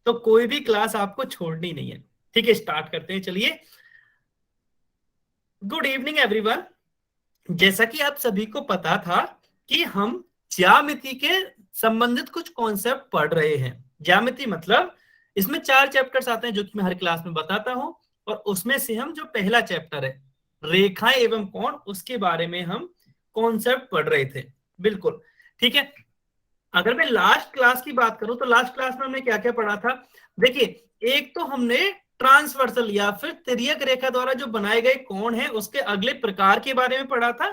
तो कोई भी क्लास आपको छोड़नी नहीं है। ठीक है, स्टार्ट करते हैं, चलिए। Good evening everyone. जैसा कि आप सभी को पता था कि हम ज्यामिति के संबंधित कुछ कॉन्सेप्ट पढ़ रहे हैं। ज्यामिति मतलब इसमें 4 चैप्टर्स आते हैं जो कि मैं हर क्लास में बताता हूं, और उसमें से हम जो पहला चैप्टर है रेखाएं एवं कोण, उसके बारे में हम कॉन्सेप्ट पढ़ रहे थे। बिल्कुल ठीक है। अगर मैं लास्ट क्लास की बात करूं तो लास्ट क्लास में हमने क्या क्या पढ़ा था। देखिए, एक तो हमने ट्रांसवर्सल या फिर तिर्यक रेखा द्वारा जो बनाए गए कोण है उसके अगले प्रकार के बारे में पढ़ा था,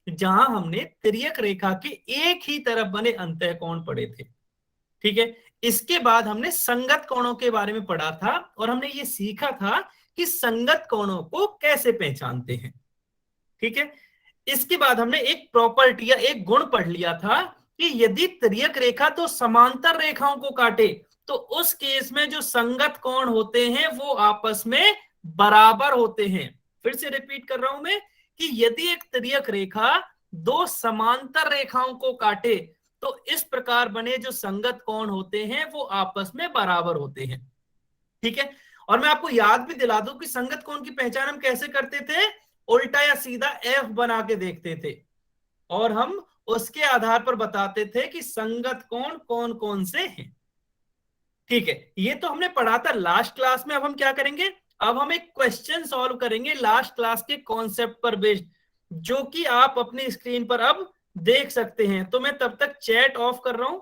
जहां हमने तिर्यक रेखा के एक ही तरफ बने अंतःकोण पढ़े थे। ठीक है, इसके बाद हमने संगत कोणों के बारे में पढ़ा था, और हमने ये सीखा था कि संगत कोणों को कैसे पहचानते हैं। ठीक है, इसके बाद हमने एक प्रॉपर्टी या एक गुण पढ़ लिया था कि यदि तिर्यक रेखा तो समांतर रेखाओं को काटे तो उस केस में जो संगत कोण होते हैं वो आपस में बराबर होते हैं। फिर से रिपीट कर रहा हूं मैं कि यदि एक तिर्यक रेखा दो समांतर रेखाओं को काटे तो इस प्रकार बने जो संगत कोण होते हैं वो आपस में बराबर होते हैं। ठीक है, और मैं आपको याद भी दिला दूं कि संगत कोण की पहचान हम कैसे करते थे। उल्टा या सीधा एफ बना के देखते थे और हम उसके आधार पर बताते थे कि संगत कोण कौन कौन से हैं। ठीक है, ये तो हमने पढ़ा था लास्ट क्लास में। अब हम क्या करेंगे, अब हम एक क्वेश्चन सॉल्व करेंगे लास्ट क्लास के कॉन्सेप्ट पर बेस्ड, जो कि आप अपनी स्क्रीन पर अब देख सकते हैं। तो मैं तब तक चैट ऑफ कर रहा हूं।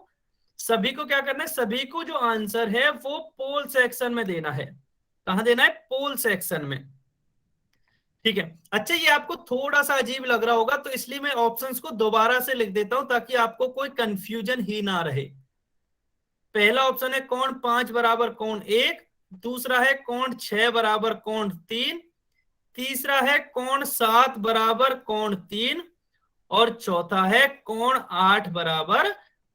सभी को क्या करना है, सभी को जो आंसर है वो पोल सेक्शन में देना है। कहां देना है, पोल सेक्शन में। ठीक है, अच्छा ये आपको थोड़ा सा अजीब लग रहा होगा तो इसलिए मैं ऑप्शंस को दोबारा से लिख देता हूं ताकि आपको कोई कंफ्यूजन ही ना रहे। पहला ऑप्शन है कोण 5 बराबर कोण 1, दूसरा है कोण 6 बराबर कोण 3, तीसरा है कोण 7 बराबर कोण 3, और चौथा है कोण 8 बराबर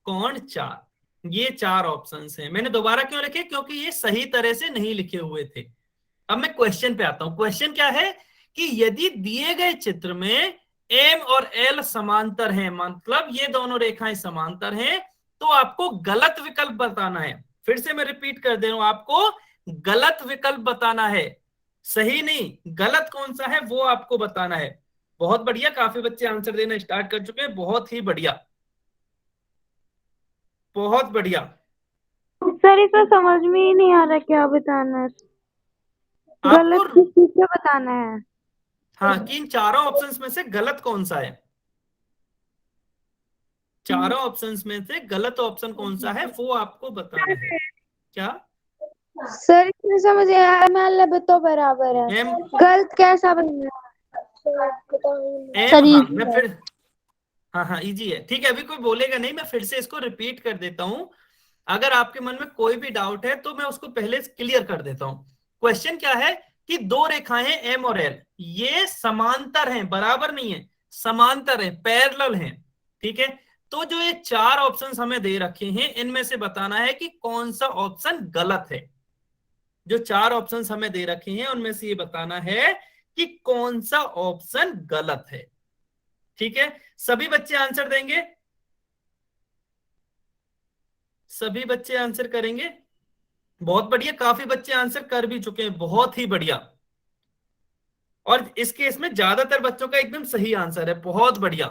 कोण 4। ये 4 ऑप्शंस हैं। मैंने दोबारा क्यों लिखे, क्योंकि ये सही तरह से नहीं लिखे हुए थे। अब मैं क्वेश्चन पे आता हूं। क्वेश्चन क्या है कि यदि दिए गए चित्र में एम और एल समांतर हैं, मतलब ये दोनों रेखाएं समांतर हैं, तो आपको गलत विकल्प बताना है। फिर से मैं रिपीट कर दे रहा हूं, आपको गलत विकल्प बताना है। सही नहीं, गलत कौन सा है वो आपको बताना है। बहुत बढ़िया, काफी बच्चे आंसर देना स्टार्ट कर चुके हैं, बहुत ही बढ़िया, बहुत बढ़िया। सर इसे समझ में ही नहीं आ रहा क्या बताना है। आपको गलत किस चीज का बताना है। हाँ, कि इन चारों ऑप्शंस में से गलत कौन सा है, चारों ऑप्शंस में से गलत ऑप्शन कौन सा है वो आपको बताना है। क्या सर इसमें समझ एम एल तो बराबर है, एम गलत कैसा बनना है एम सर। हाँ इजी मैं है। फिर हाँ हाँ इजी है। ठीक है, अभी कोई बोलेगा नहीं, मैं फिर से इसको रिपीट कर देता हूं। अगर आपके मन में कोई भी डाउट है तो मैं उसको पहले क्लियर कर देता हूं। क्वेश्चन क्या है कि दो रेखाएं हैं एम और एल, ये समांतर हैं, बराबर नहीं है, समांतर है, पैरेलल हैं। ठीक है, तो जो ये 4 ऑप्शंस हमें दे रखे हैं इनमें से बताना है कि कौन सा ऑप्शन गलत है। जो 4 ऑप्शंस हमें दे रखे हैं उनमें से ये बताना है कि कौन सा ऑप्शन गलत है। ठीक है, सभी बच्चे आंसर देंगे, सभी बच्चे आंसर करेंगे। बहुत बढ़िया, काफी बच्चे आंसर कर भी चुके हैं, बहुत ही बढ़िया। और इस केस में ज्यादातर बच्चों का एकदम सही आंसर है, बहुत बढ़िया।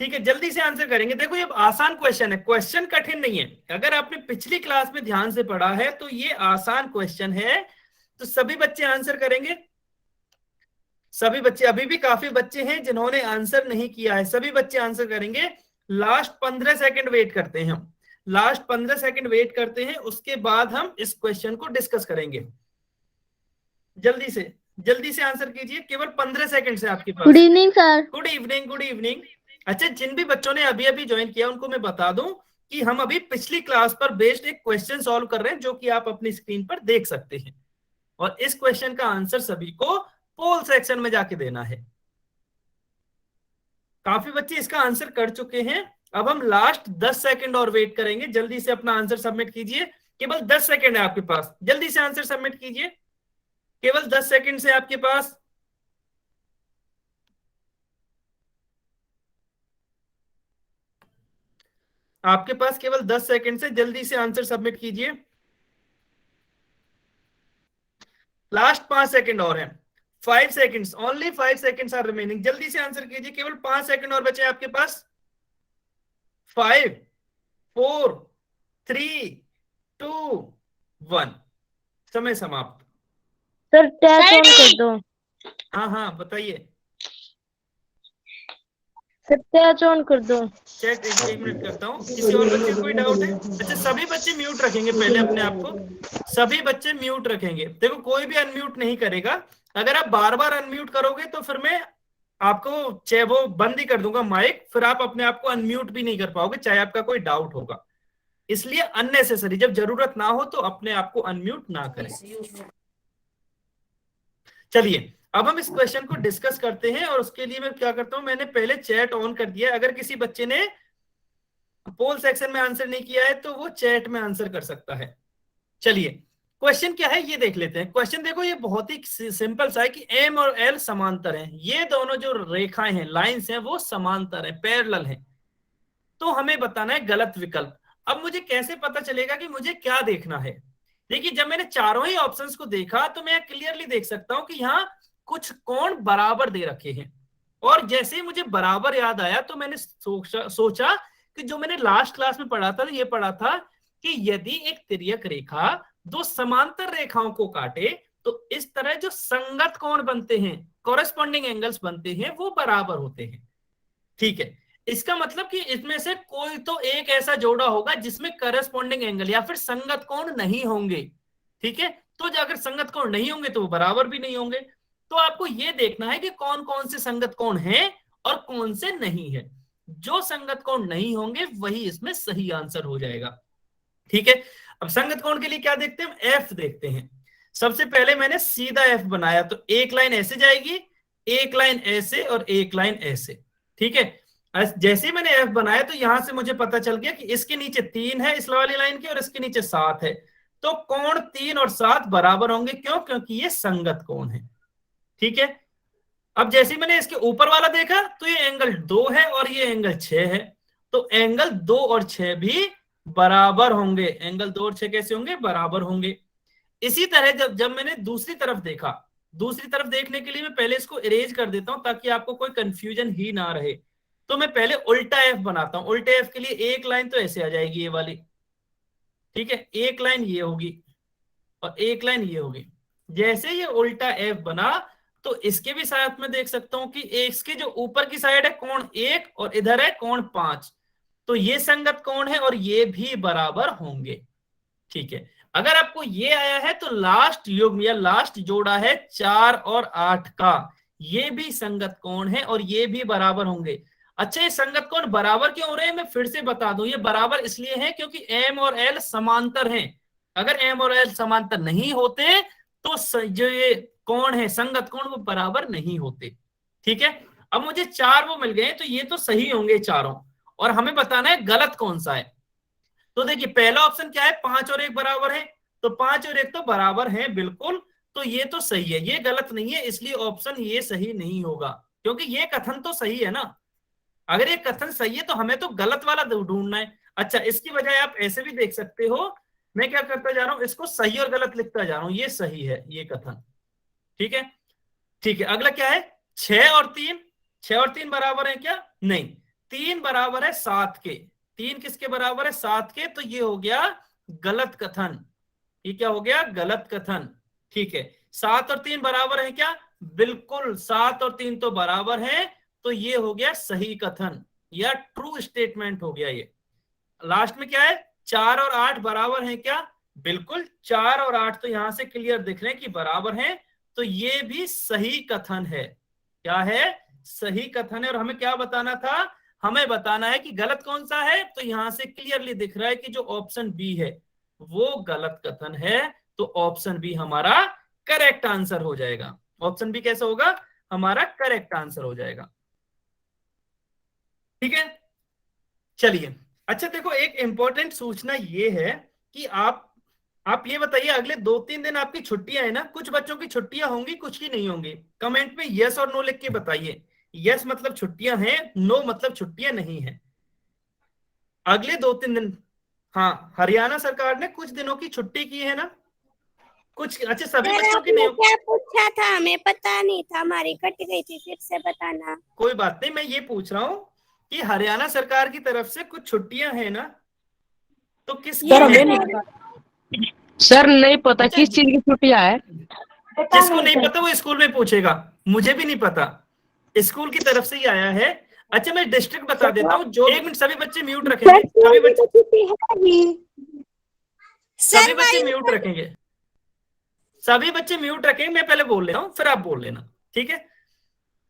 ठीक है, जल्दी से आंसर करेंगे। देखो ये आसान क्वेश्चन है, क्वेश्चन कठिन नहीं है। अगर आपने पिछली क्लास में ध्यान से पढ़ा है तो ये आसान क्वेश्चन है। तो सभी बच्चे आंसर करेंगे, सभी बच्चे, अभी भी काफी बच्चे हैं जिन्होंने आंसर नहीं किया है, सभी बच्चे आंसर करेंगे। लास्ट 15 सेकंड वेट करते हैं हम, लास्ट 15 सेकंड वेट करते हैं, उसके बाद हम इस क्वेश्चन को डिस्कस करेंगे। जल्दी से, जल्दी से आंसर कीजिए, केवल 15 सेकंड से आपके गुड पास। Evening sir. Good evening, good evening. अच्छा, जिन भी बच्चों ने अभी अभी ज्वाइन किया उनको मैं बता दूं कि हम अभी पिछली क्लास पर बेस्ड एक क्वेश्चन सॉल्व कर रहे हैं जो कि आप अपनी स्क्रीन पर देख सकते हैं, और इस क्वेश्चन का आंसर सभी को पोल सेक्शन में जाके देना है। काफी बच्चे इसका आंसर कर चुके हैं। अब हम लास्ट 10 सेकंड और वेट करेंगे, जल्दी से अपना आंसर सबमिट कीजिए। केवल 10 सेकंड है आपके पास, जल्दी से आंसर सबमिट कीजिए, केवल 10 सेकंड से आपके पास। आपके पास केवल 10 सेकंड से, जल्दी से आंसर सबमिट कीजिए। लास्ट 5 सेकंड और हैं। 5 seconds, only 5 seconds are remaining. जल्दी से आंसर कीजिए, केवल 5 सेकंड और बचे आपके पास। 5, 4, 3, 2, 1, समय समाप्त। सर टैच ऑन कर दो। हाँ हाँ बताइए। सर टैच ऑन कर दो। चैट एक मिनट करता हूँ। किसी और बच्चे को कोई डाउट है? अच्छा, सभी बच्चे म्यूट रखेंगे पहले अपने आप को। सभी बच्चे म्यूट रखेंगे। देखो कोई भी अनम्यूट नहीं करेगा। अगर आप बार बार अनम्यूट करोगे तो फिर मैं आपको चाहे वो बंद ही कर दूंगा माइक, फिर आप अपने आप को अनम्यूट भी नहीं कर पाओगे चाहे आपका कोई डाउट होगा। इसलिए अननेसेसरी, जब जरूरत ना हो तो अपने आप को अनम्यूट ना करें। चलिए अब हम इस क्वेश्चन को डिस्कस करते हैं, और उसके लिए मैं क्या करता हूं, मैंने पहले चैट ऑन कर दिया। अगर किसी बच्चे ने पोल सेक्शन में आंसर नहीं किया है तो वो चैट में आंसर कर सकता है। चलिए क्वेश्चन क्या है ये देख लेते हैं। क्वेश्चन देखो ये बहुत ही सिंपल सा है कि एम और एल समांतर हैं। ये दोनों जो रेखाएं हैं, लाइंस हैं, वो समांतर हैं, पैरेलल हैं। तो हमें बताना है गलत विकल्प। अब मुझे कैसे पता चलेगा कि मुझे क्या देखना है? देखिए जब मैंने चारों ही ऑप्शंस को देखा तो मैं क्लियरली देख सकता हूं कि यहाँ कुछ कोण बराबर दे रखे हैं। और जैसे ही मुझे बराबर याद आया तो मैंने सोचा कि जो मैंने लास्ट क्लास में पढ़ा था, ये पढ़ा था कि यदि एक तिर्यक रेखा दो समांतर रेखाओं को काटे तो इस तरह जो संगत कोण बनते हैं, कॉरेस्पॉन्डिंग एंगल्स बनते हैं, वो बराबर होते हैं। ठीक है, इसका मतलब कि इसमें से कोई तो एक ऐसा जोड़ा होगा जिसमें करस्पॉन्डिंग एंगल या फिर संगत कोण नहीं होंगे। ठीक है, तो अगर संगत कोण नहीं होंगे तो वो बराबर भी नहीं होंगे। तो आपको ये देखना है कि कौन कौन से संगत कोण हैं और कौन से नहीं है। जो संगत कोण नहीं होंगे वही इसमें सही आंसर हो जाएगा। ठीक है, अब संगत कोण के लिए क्या देखते हैं? एफ देखते हैं। सबसे पहले मैंने सीधा एफ बनाया, तो एक लाइन ऐसे जाएगी, एक लाइन ऐसे और एक लाइन ऐसे। ठीक है, जैसे ही मैंने एफ बनाया तो यहां से मुझे पता चल गया कि इसके नीचे 3 है इस वाली लाइन के और इसके नीचे 7 है। तो कोण 3 और 7 बराबर होंगे। क्यों? क्योंकि ये संगत कोण है। ठीक है, अब जैसे ही मैंने इसके ऊपर वाला देखा तो ये एंगल 2 है और ये एंगल 6 है। तो एंगल 2 और 6 भी बराबर होंगे। एंगल 2 और 6 कैसे होंगे? बराबर होंगे। इसी तरह जब जब मैंने दूसरी तरफ देखा, दूसरी तरफ देखने के लिए मैं पहले इसको इरेज कर देता हूं ताकि आपको कोई कंफ्यूजन ही ना रहे। तो मैं पहले उल्टा एफ बनाता हूं। उल्टे एफ के लिए एक लाइन तो ऐसे आ जाएगी, ये वाली। ठीक है, एक लाइन ये होगी और एक लाइन ये होगी। जैसे ये उल्टा एफ बना तो इसके भी साथ में देख सकता हूं कि इसके जो ऊपर की साइड है कोण 1 और इधर है कोण 5। तो ये संगत कोण है और ये भी बराबर होंगे। ठीक है, अगर आपको ये आया है तो लास्ट युग्म या लास्ट जोड़ा है 4 और 8 का, ये भी संगत कोण है और ये भी बराबर होंगे। अच्छा, ये संगत कोण बराबर क्यों हो रहे हैं मैं फिर से बता दूं। ये बराबर इसलिए है क्योंकि एम और एल समांतर हैं। अगर एम और एल समांतर नहीं होते तो जो ये कोण है संगत कोण, वो बराबर नहीं होते। ठीक है, अब मुझे 4 वो मिल गए तो ये तो सही होंगे चारों, और हमें बताना है गलत कौन सा है। तो देखिए पहला ऑप्शन क्या है? 5 और 1 बराबर है, तो 5 और 1 तो बराबर है बिल्कुल, तो ये तो सही है, ये गलत नहीं है, इसलिए ऑप्शन ये सही नहीं होगा। क्योंकि ये कथन तो सही है ना। अगर ये कथन सही है तो हमें तो गलत वाला ढूंढना है। अच्छा, इसकी बजाय आप ऐसे भी देख सकते हो। मैं क्या करता जा रहा हूं, इसको सही और गलत लिखता जा रहा हूं। ये सही है ये कथन। ठीक है, ठीक है, अगला क्या है? 6 और 3, 6 और 3 बराबर है क्या? नहीं, 3 बराबर है 7 के। 3 किसके बराबर है? 7 के। तो ये हो गया गलत कथन। ये क्या हो गया? गलत कथन। ठीक है, 7 और 3 बराबर है क्या? बिल्कुल, 7 और 3 तो बराबर है। तो ये हो गया सही कथन या ट्रू स्टेटमेंट हो गया ये। लास्ट में क्या है? 4 और 8 बराबर है क्या? बिल्कुल, 4 और 8 तो यहां से क्लियर दिख रहे हैं कि बराबर हैं। तो ये भी सही कथन है। क्या है? सही कथन है। और हमें क्या बताना था? हमें बताना है कि गलत कौन सा है। तो यहां से क्लियरली दिख रहा है कि जो ऑप्शन बी है वो गलत कथन है। तो ऑप्शन बी हमारा करेक्ट आंसर हो जाएगा। ऑप्शन बी कैसा होगा? हमारा करेक्ट आंसर हो जाएगा। ठीक है, चलिए। अच्छा देखो, एक इंपॉर्टेंट सूचना ये है कि आप ये बताइए, अगले 2-3 दिन आपकी छुट्टियां है ना? कुछ बच्चों की छुट्टियां होंगी, कुछ की नहीं होंगी। कमेंट में यस और नो लिख के बताइए। यस मतलब छुट्टियां हैं, नो मतलब छुट्टियां नहीं है। अगले 2-3 दिन। हाँ, हरियाणा सरकार ने कुछ दिनों की छुट्टी की है ना, कुछ। अच्छा, सभी सर बच्चों की आपने नहीं। क्या पूछा था, हमें पता नहीं था, हमारी कट गई थी, फिर से बताना। कोई बात नहीं, मैं ये पूछ रहा हूँ कि हरियाणा सरकार की तरफ से कुछ छुट्टियां हैं ना, तो किसकी सर ये हमें है? नहीं पता। सर नहीं पता अच्छा, किस चीज की छुट्टियां है। जिसको नहीं पता वो स्कूल में पूछेगा, मुझे भी नहीं पता, स्कूल की तरफ से ही आया है। अच्छा, मैं डिस्ट्रिक्ट बता देता हूँ जो। 1 मिनट, सभी बच्चे म्यूट रखेंगे, सभी बच्चे, सभी सर बच्चे वही म्यूट रखेंगे, सभी बच्चे म्यूट रखेंगे। मैं पहले बोल रहा हूँ, फिर आप बोल लेना, ठीक है?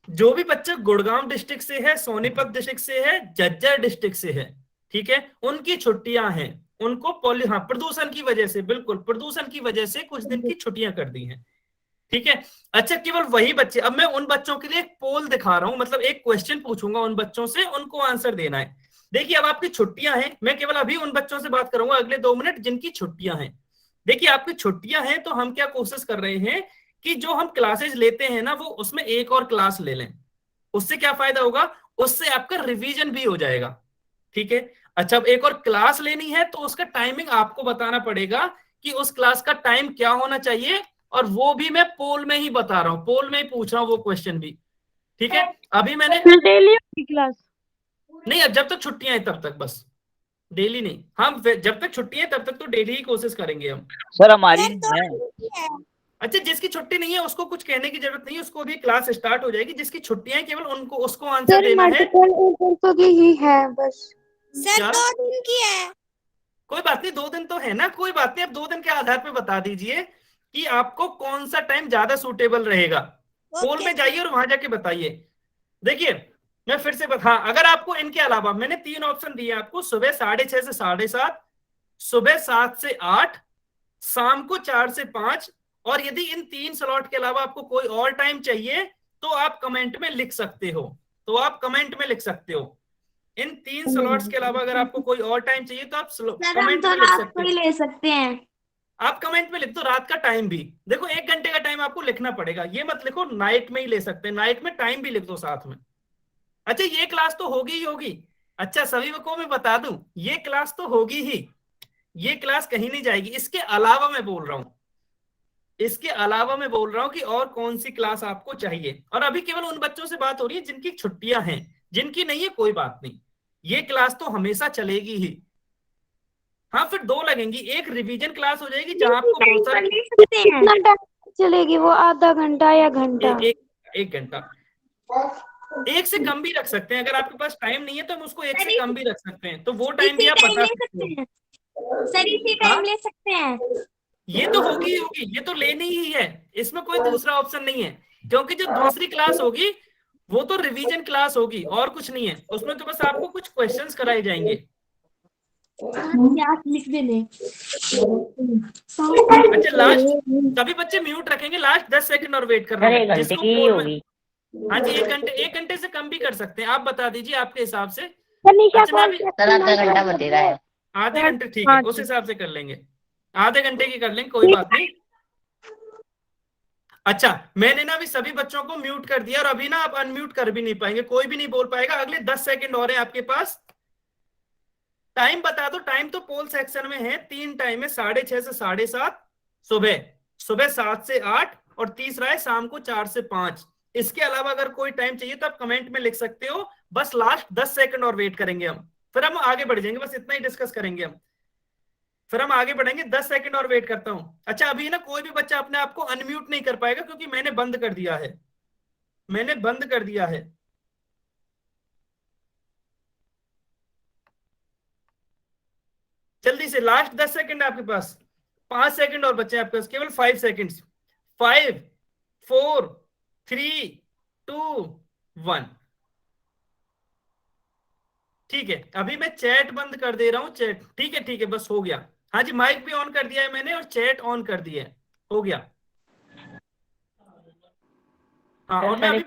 जो भी बच्चा गुड़गांव डिस्ट्रिक्ट से है, सोनीपत डिस्ट्रिक्ट से है, झज्जर डिस्ट्रिक्ट से है, ठीक है, उनकी छुट्टियां हैं। उनको हाँ, प्रदूषण की वजह से, बिल्कुल प्रदूषण की वजह से कुछ दिन की छुट्टियां कर दी हैं, ठीक है? अच्छा, केवल वही बच्चे। अब मैं उन बच्चों के लिए एक पोल दिखा रहा हूं, मतलब एक क्वेश्चन पूछूंगा उन बच्चों से, उनको आंसर देना है। देखिए, अब आपकी छुट्टियां हैं, मैं केवल अभी उन बच्चों से बात करूंगा अगले 2 मिनट जिनकी छुट्टियां हैं। देखिए, आपकी छुट्टियां हैं तो हम क्या कोशिश कर रहे हैं कि जो हम क्लासेस लेते हैं ना, वो उसमें एक और क्लास ले लें। उससे क्या फायदा होगा? उससे आपका रिवीजन भी हो जाएगा, ठीक है? अच्छा, अब एक और क्लास लेनी है तो उसका टाइमिंग आपको बताना पड़ेगा कि उस क्लास का टाइम क्या होना चाहिए, और वो भी मैं पोल में ही बता रहा हूं, पोल में ही पूछ रहा हूं वो क्वेश्चन भी, ठीक है? अभी मैंने डेली होगी क्लास। नहीं, अब जब तक छुट्टियां हैं तब तक बस, डेली नहीं। हम जब तक छुट्टी है तब तक तो डेली ही कोशिश करेंगे हम। सर हमारी सर तो है। है। अच्छा, जिसकी छुट्टी नहीं है उसको कुछ कहने की जरूरत नहीं है, उसको भी क्लास स्टार्ट हो जाएगी। जिसकी छुट्टियां हैं केवल उनको, उसको आंसर सर देना है। मल्टीपल परसों की ही है बस। सर क्या? 2 दिन की है। कोई बात नहीं, 2 दिन तो है ना, कोई बात नहीं। अब 2 दिन के आधार पे बता दीजिए कि आपको कौन सा टाइम ज्यादा सूटेबल रहेगा। पोल ओके में सर। जाइए और वहां जाके बताइए। देखिए, मैं फिर से बता, हाँ, अगर आपको इनके अलावा, मैंने 3 ऑप्शन दिए आपको, सुबह 6:30 से 7:30, सुबह 7 से 8, शाम को 4 से 5। और यदि इन 3 स्लॉट के अलावा आपको कोई और टाइम चाहिए तो आप कमेंट में लिख सकते हो, तो आप कमेंट में लिख सकते हो। इन 3 स्लॉट्स के अलावा अगर आपको कोई और टाइम चाहिए तो आप सर हम कमेंट तो में लिख रात सकते को ही हो। ले सकते हैं। आप कमेंट में लिख दो रात का टाइम भी। देखो, 1 घंटे का टाइम आपको लिखना पड़ेगा, ये मत लिखो नाइट में ही ले सकते हैं, नाइट में टाइम भी लिख दो साथ में। अच्छा, ये क्लास तो होगी ही होगी। अच्छा, सभी को मैं बता दूं, ये क्लास तो होगी ही, ये क्लास कहीं नहीं जाएगी। इसके अलावा मैं बोल रहा हूं, इसके अलावा मैं बोल रहा हूं कि और कौन सी क्लास आपको चाहिए। और अभी केवल उन बच्चों से बात हो रही है जिनकी छुट्टियां हैं, जिनकी नहीं है कोई बात नहीं, ये क्लास तो हमेशा चलेगी ही। हाँ, फिर 2 लगेंगी, एक रिवीजन क्लास हो जाएगी जहां आपको बहुत सारे, ले सकते हैं। कितना टाइम चलेगी वो, आधा घंटा या घंटा? एक घंटा, एक से कम भी रख सकते हैं। अगर आपके पास टाइम नहीं है तो हम उसको एक से कम भी रख सकते हैं, तो वो टाइम भी इसी आप टाइम बता ले सकते सकते हो। हैं सर, इसी हाँ, टाइम ले सकते हैं। ये तो होगी ही होगी, ये तो लेनी ही है, इसमें कोई दूसरा ऑप्शन नहीं है। क्योंकि जो दूसरी क्लास होगी वो तो रिवीजन क्लास होगी और कुछ नहीं है, उसमें तो बस आपको कुछ क्वेश्चंस कराए जाएंगे। लिख देने। अच्छा, लास्ट, सभी बच्चे म्यूट रखेंगे, लास्ट 10 सेकंड और वेट कर रहा हूँ। जिसको पोल में, हाँ जी, 1 घंटे से कम भी कर सकते हैं, आप बता दीजिए आपके हिसाब से। निशा अच्छा, मैं कौन अभी सा आधा घंटा बते रहा है। आधे घंटे, ठीक है, उस हिसाब से कर लेंगे, आधे घंटे की कर लेंगे, कोई बात नहीं। अच्छा, मैंने ना अभी सभी बच्चों को म्यूट कर दिया, और अभी ना आप अनम्यूट कर भी नहीं पाएंगे, कोई भी नहीं बोल पाएगा। अगले 10 सेकंड और हैं आपके पास। टाइम बता दो, टाइम तो पोल सेक्शन में है, 3 टाइम है, 6:30 से 7:30, सुबह सुबह 7 से 8, और तीसरा है शाम को 4 से 5। इसके अलावा अगर कोई टाइम चाहिए तो आप कमेंट में लिख सकते हो। बस लास्ट 10 सेकंड और वेट करेंगे हम, फिर हम आगे बढ़ जाएंगे, बस इतना ही डिस्कस करेंगे हम, फिर हम आगे बढ़ेंगे। 10 सेकंड और वेट करता हूं। अच्छा, अभी ना कोई भी बच्चा अपने आप को अनम्यूट नहीं कर पाएगा क्योंकि मैंने बंद कर दिया है, मैंने बंद कर दिया है। जल्दी से, लास्ट 10 सेकंड आपके पास, 5 सेकंड और बचे आपके पास, केवल 5 सेकंड। 5, 4, 3, 2, 1। ठीक है, अभी मैं चैट बंद कर दे रहा हूं, चैट, ठीक है, ठीक है, बस हो गया। हाँ जी, माइक भी ऑन कर दिया है मैंने और चैट ऑन कर दिया है, हो गया। हाँ, और मैं अभी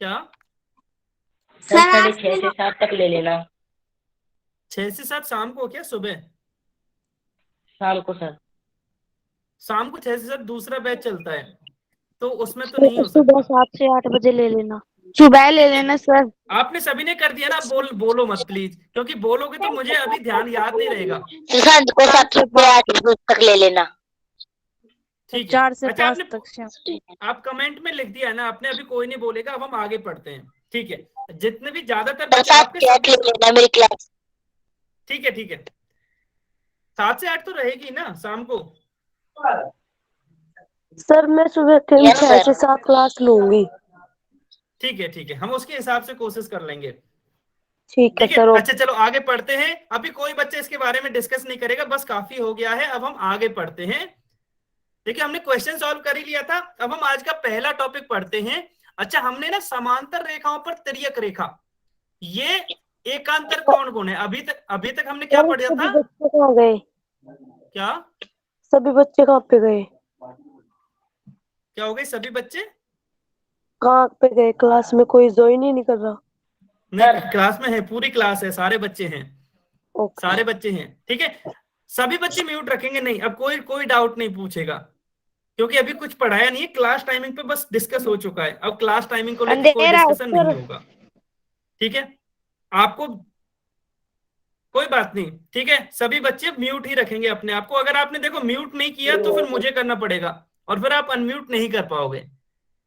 क्या, सर 6:30 से 7 तक ले लेना। 6 से 7 शाम को, क्या सुबह? शाम को सर। शाम को 6 से 7 दूसरा बैच चलता है, तो उसमें तो नहीं हो सुबह सकता। 7 से 8 बजे ले लेना। सुबह ले लेना सर। आपने सभी ने कर दिया ना, बोलो मत प्लीज, क्योंकि बोलोगे तो मुझे अभी ध्यान याद नहीं रहेगा। सुशांत को 7 से 8 तक ले लेना। ठीक है, 4 से अच्छा 5 आपने तक से। आप कमेंट में लिख दिया है ना आपने, अभी कोई नहीं बोलेगा, अब हम आगे पढ़ते हैं। ठीक है, जितने भी ज्यादातर बच्चे 7 आपके से 8 ले लेना मेरी क्लास। ठीक है ठीक है, 7 से 8 तो रहेगी ना शाम को। सर मैं सुबह 6 से 7 क्लास लूंगी। ठीक है, हम उसके हिसाब से कोशिश कर लेंगे। ठीक है ठीक है, सर। अच्छा चलो आगे पढ़ते हैं। अभी कोई बच्चा इसके बारे में डिस्कस नहीं करेगा, बस काफी हो गया है, अब हम आगे पढ़ते हैं। देखिए हमने क्वेश्चन सॉल्व कर ही लिया था, अब हम आज का पहला टॉपिक पढ़ते हैं। अच्छा, हमने ना समांतर रेखाओं पर तिर्यक रेखा, ये एकांतर कौन कौन है, अभी तक हमने क्या पढ़ा सभी था? बच्चे कहाँ गए? क्या सभी बच्चे कहाँ पे गए? क्या हो गए? सभी बच्चे कहाँ पे गए? क्लास में कोई ज्वाइन ही नहीं कर रहा। नहीं, क्लास में है, पूरी क्लास है, सारे बच्चे हैं, ओके। सारे बच्चे हैं। ठीक है, सभी बच्चे म्यूट रखेंगे नहीं, अब कोई कोई डाउट नहीं पूछेगा, क्योंकि अभी कुछ पढ़ाया नहीं है, क्लास टाइमिंग पे बस डिस्कस हो चुका है, अब क्लास टाइमिंग को लेकर कोई अंधेरा है डिस्कशन नहीं सर। होगा। ठीक है, आपको कोई बात नहीं, ठीक है, सभी बच्चे म्यूट ही रखेंगे अपने आप को। अगर आपने देखो म्यूट नहीं किया तो फिर मुझे करना पड़ेगा, और फिर आप अनम्यूट नहीं कर पाओगे,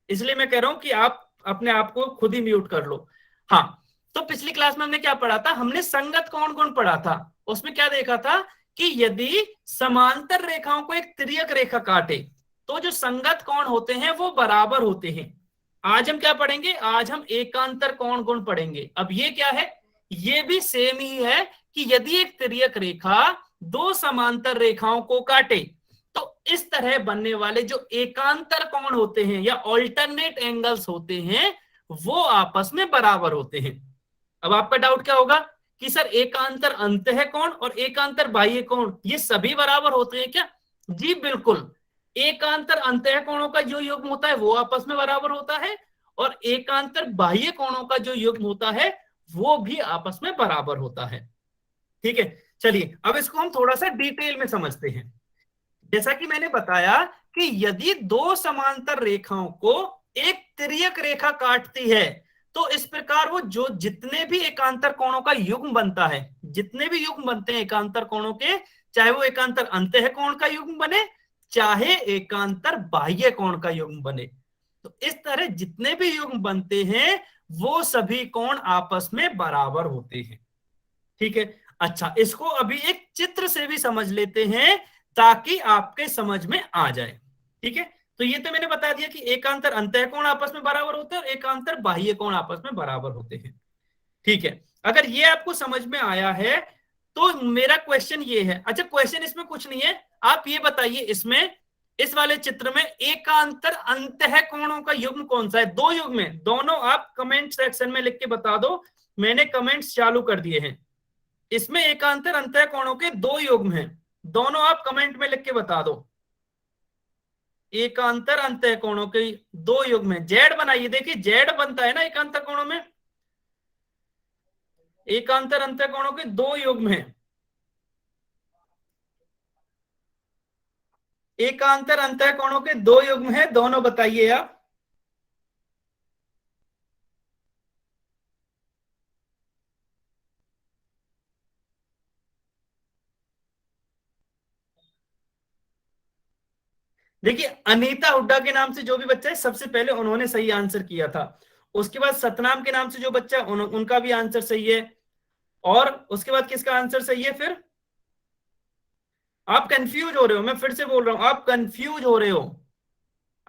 इसलिए मैं कह रहा हूं कि आप अपने आप को खुद ही म्यूट कर लो। हाँ, तो पिछली क्लास में हमने क्या पढ़ा था? हमने संगत कौन कौन पढ़ा था, उसमें क्या देखा था कि यदि समांतर रेखाओं को एक तिर्यक रेखा काटे तो जो संगत कोण होते हैं वो बराबर होते हैं। आज हम क्या पढ़ेंगे? आज हम एकांतर कोण कोण पढ़ेंगे। अब ये क्या है? ये भी सेम ही है कि यदि एक तिर्यक रेखा दो समांतर रेखाओं को काटे तो इस तरह बनने वाले जो एकांतर कोण होते हैं या ऑल्टरनेट एंगल्स होते हैं वो आपस में बराबर होते हैं। अब आपका डाउट क्या होगा कि सर एकांतर अंतः कोण और एकांतर बाह्य कोण ये सभी बराबर होते हैं क्या? जी बिल्कुल, एकांतर अंतः कोणों का जो युग्म होता है वो आपस में बराबर होता है, और एकांतर बाह्य कोणों का जो युग्म होता है वो भी आपस में बराबर होता है। ठीक है, चलिए अब इसको हम थोड़ा सा डिटेल में समझते हैं। जैसा कि मैंने बताया कि यदि दो समांतर रेखाओं को एक तिर्यक रेखा काटती है तो इस प्रकार वो जो जितने भी एकांतर कोणों का युग्म बनता है, जितने भी युग्म बनते हैं एकांतर कोणों के, चाहे वो एकांतर अंतः कोण का युग्म बने चाहे एकांतर बाह्य कोण का युग्म बने, तो इस तरह जितने भी युग्म बनते हैं वो सभी कोण आपस में बराबर होते हैं। ठीक है, अच्छा इसको अभी एक चित्र से भी समझ लेते हैं ताकि आपके समझ में आ जाए। ठीक है, तो ये तो मैंने बता दिया कि एकांतर अंतः कोण आपस में बराबर होते हैं और एकांतर बाह्य कोण आपस में बराबर होते हैं। ठीक है, अगर ये आपको समझ में आया है तो मेरा क्वेश्चन ये है, अच्छा क्वेश्चन इसमें कुछ नहीं है, आप ये बताइए इसमें इस वाले चित्र में एकांतर अंतः कोणों का युग्म कौन सा है? दो युग्म है, दोनों आप कमेंट सेक्शन में लिख के बता दो, मैंने कमेंट्स चालू कर दिए हैं। इसमें एकांतर अंतः कोणों के दो युग्म हैं, दोनों आप कमेंट में लिख के बता दो। एकांतर अंतः कोणों के दो युग्म हैं, जेड बनाइए, देखिए जेड बनता है ना एकांतर कोणों में, एकांतर अंतः कोणों के दो युग्म हैं, एकांतर अंतः कोणों के दो युग्म हैं, दोनों बताइए आप। देखिए अनीता हुड्डा के नाम से जो भी बच्चा है सबसे पहले उन्होंने सही आंसर किया था, उसके बाद सतनाम के नाम से जो बच्चा उनका भी आंसर सही है, और उसके बाद किसका आंसर सही है? फिर आप कंफ्यूज हो रहे हो, मैं फिर से बोल रहा हूं आप कंफ्यूज हो रहे हो,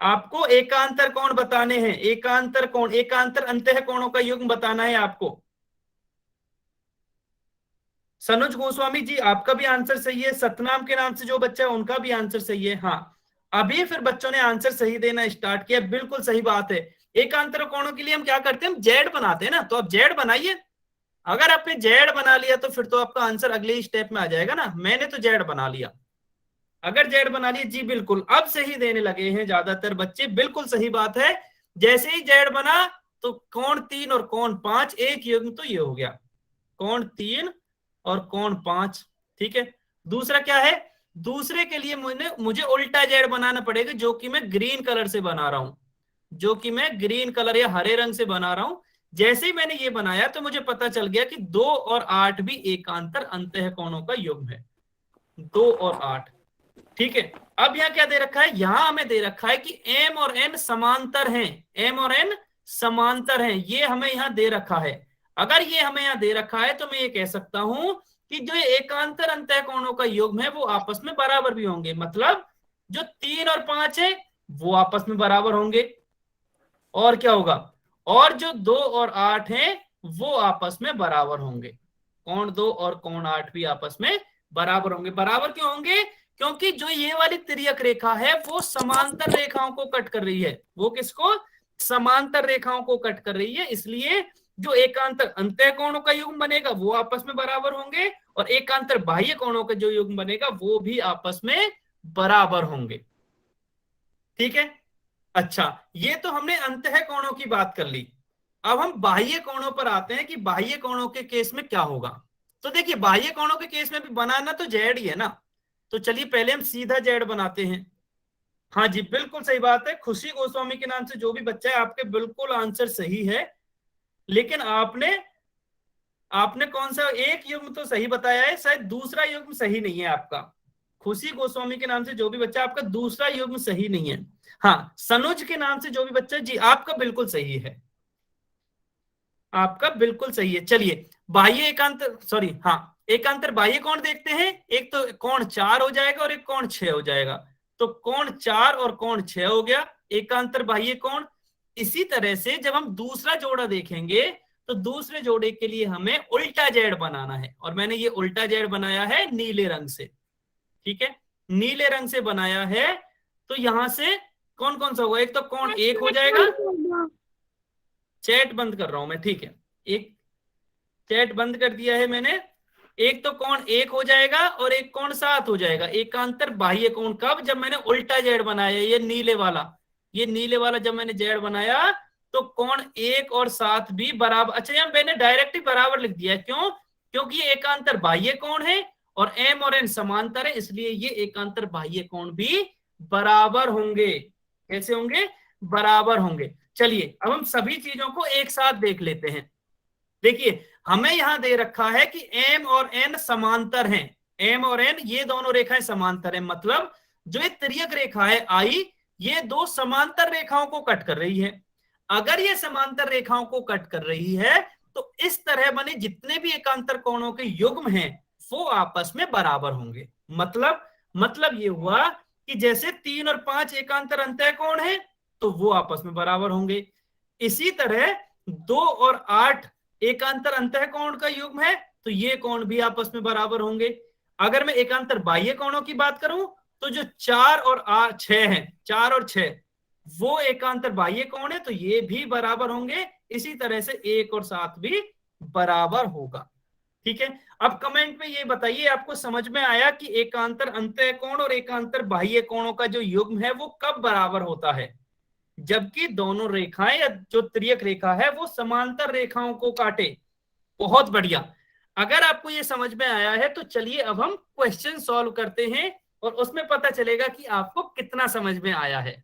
आपको एकांतर कोण बताने हैं, एकांतर कोण, एकांतर अंतः कोणों का युग्म बताना है आपको। सनुज गोस्वामी जी आपका भी आंसर सही है, सतनाम के नाम से जो बच्चा है उनका भी आंसर सही है। हाँ, अभी फिर बच्चों ने आंसर सही देना स्टार्ट किया, बिल्कुल सही बात है। एकांतर कोणों के लिए हम क्या करते हैं? हम जेड बनाते हैं ना, तो आप जेड बनाइए। अगर आपने जेड बना लिया तो फिर तो आपका आंसर अगले स्टेप में आ जाएगा ना। मैंने तो जेड बना लिया, अगर जेड बना लिया जी बिल्कुल, अब सही देने लगे हैं ज्यादातर बच्चे, बिल्कुल सही बात है। जैसे ही जेड बना तो कोण 3 और कोण 5 एक युग्म, तो ये हो गया कोण 3 और कोण 5। ठीक है, दूसरा क्या है? दूसरे के लिए मुझे उल्टा जेड बनाना पड़ेगा, जो कि मैं ग्रीन कलर से बना रहा हूं। जो कि मैं ग्रीन कलर या हरे रंग से बना रहा हूं। जैसे ही मैंने ये बनाया तो मुझे पता चल गया कि 2 और 8 भी एकांतर अंतःकोणों का युग्म है। 2 और 8, ठीक है। अब यहाँ क्या दे रखा है, यहां हमें दे रखा है कि m और n समांतर हैं, m और n समांतर हैं, ये हमें यहाँ दे रखा है। अगर ये हमें यहाँ दे रखा है तो मैं ये कह सकता हूं कि जो एकांतर अंतःकोणों का युग्म है वो आपस में बराबर भी होंगे। मतलब जो 3 और 5 है वो आपस में बराबर होंगे, और क्या होगा, और जो 2 और 8 हैं वो आपस में बराबर होंगे। कोण 2 और कोण 8 भी आपस में बराबर होंगे। बराबर क्यों होंगे, क्योंकि जो ये वाली तिर्यक रेखा है वो समांतर रेखाओं को कट कर रही है। वो किसको, समांतर रेखाओं को कट कर रही है, इसलिए जो एकांतर अंतःकोणों का युग्म बनेगा वो आपस में बराबर होंगे, और एकांतर बाह्य कोणों का जो युग्म बनेगा वो भी आपस में बराबर होंगे। ठीक है। अच्छा, ये तो हमने अंतःकोणों की बात कर ली। अब हम बाह्य कोणों पर आते हैं कि बाह्य कोणों के केस में क्या होगा। तो देखिए, बाह्य कोणों के केस में भी बनाना तो जेड ही है ना, तो चलिए पहले हम सीधा जेड बनाते हैं। हाँ जी, बिल्कुल सही बात है। खुशी गोस्वामी के नाम से जो भी बच्चा है, आपके बिल्कुल आंसर सही है, लेकिन आपने कौन सा एक युग्म तो सही बताया है, शायद दूसरा युग्म सही नहीं है आपका। खुशी गोस्वामी के नाम से जो भी बच्चा, आपका दूसरा युग्म सही नहीं है। हाँ, सनुज के नाम से जो भी बच्चा, जी आपका बिल्कुल सही है, आपका बिल्कुल सही है। चलिए बाह्य एकांतर, सॉरी हाँ, एकांतर बाह्य कोण देखते हैं। एक तो कोण 4 हो जाएगा और एक कोण 6 हो जाएगा। तो कोण 4 और कोण 6 हो गया एकांतर बाह्य कोण। इसी तरह से जब हम दूसरा जोड़ा देखेंगे तो दूसरे जोड़े के लिए हमें उल्टा जेड बनाना है, और मैंने ये उल्टा जेड बनाया है नीले रंग से। ठीक है, नीले रंग से बनाया है। तो यहां से कौन कौन सा होगा, एक तो कोण 1 हो जाएगा। चैट बंद कर रहा हूं मैं, ठीक है, एक चैट बंद कर दिया है मैंने। एक तो कोण 1 हो जाएगा और एक कोण 7 हो जाएगा, एकांतर बाह्य कोण। कब, जब मैंने उल्टा जेड बनाया, ये नीले वाला जब मैंने जेड बनाया तो कोण 1 और 7 भी बराबर। अच्छा, यहाँ मैंने डायरेक्ट ही बराबर लिख दिया, क्यों, क्योंकि ये एकांतर बाह्य कोण है और m और n समांतर है, इसलिए ये एकांतर बाह्य कोण भी बराबर होंगे। कैसे होंगे, बराबर होंगे। चलिए अब हम सभी चीजों को एक साथ देख लेते हैं। देखिए, हमें यहां दे रखा है कि m और n समांतर हैं। m और n ये दोनों रेखाएं समांतर हैं, मतलब जो ये तिर्यक रेखा है I, ये दो समांतर रेखाओं को कट कर रही है। अगर ये समांतर रेखाओं को कट कर रही है तो इस तरह बने जितने भी एकांतर कोणों के युग्म हैं वो आपस में बराबर होंगे। मतलब ये हुआ कि जैसे 3 और 5 एकांतर अंतःकोण है तो वो आपस में बराबर होंगे। इसी तरह 2 और 8 एकांतर अंतःकोण का युग्म है तो ये कोण भी आपस में बराबर होंगे। अगर मैं एकांतर बाह्य कोणों की बात करूं तो जो 4 और 6 है, 4 और 6 वो एकांतर बाह्य कोण है तो ये भी बराबर होंगे। इसी तरह से 1 और 7 भी बराबर होगा। ठीक है, अब कमेंट में ये बताइए आपको समझ में आया कि एकांतर अंतःकोण और एकांतर बाह्य कोणों का जो युग्म है वो कब बराबर होता है, जबकि दोनों रेखाएं या जो तिर्यक रेखा है वो समांतर रेखाओं को काटे। बहुत बढ़िया। अगर आपको ये समझ में आया है तो चलिए अब हम क्वेश्चन सॉल्व करते हैं और उसमें पता चलेगा कि आपको कितना समझ में आया है।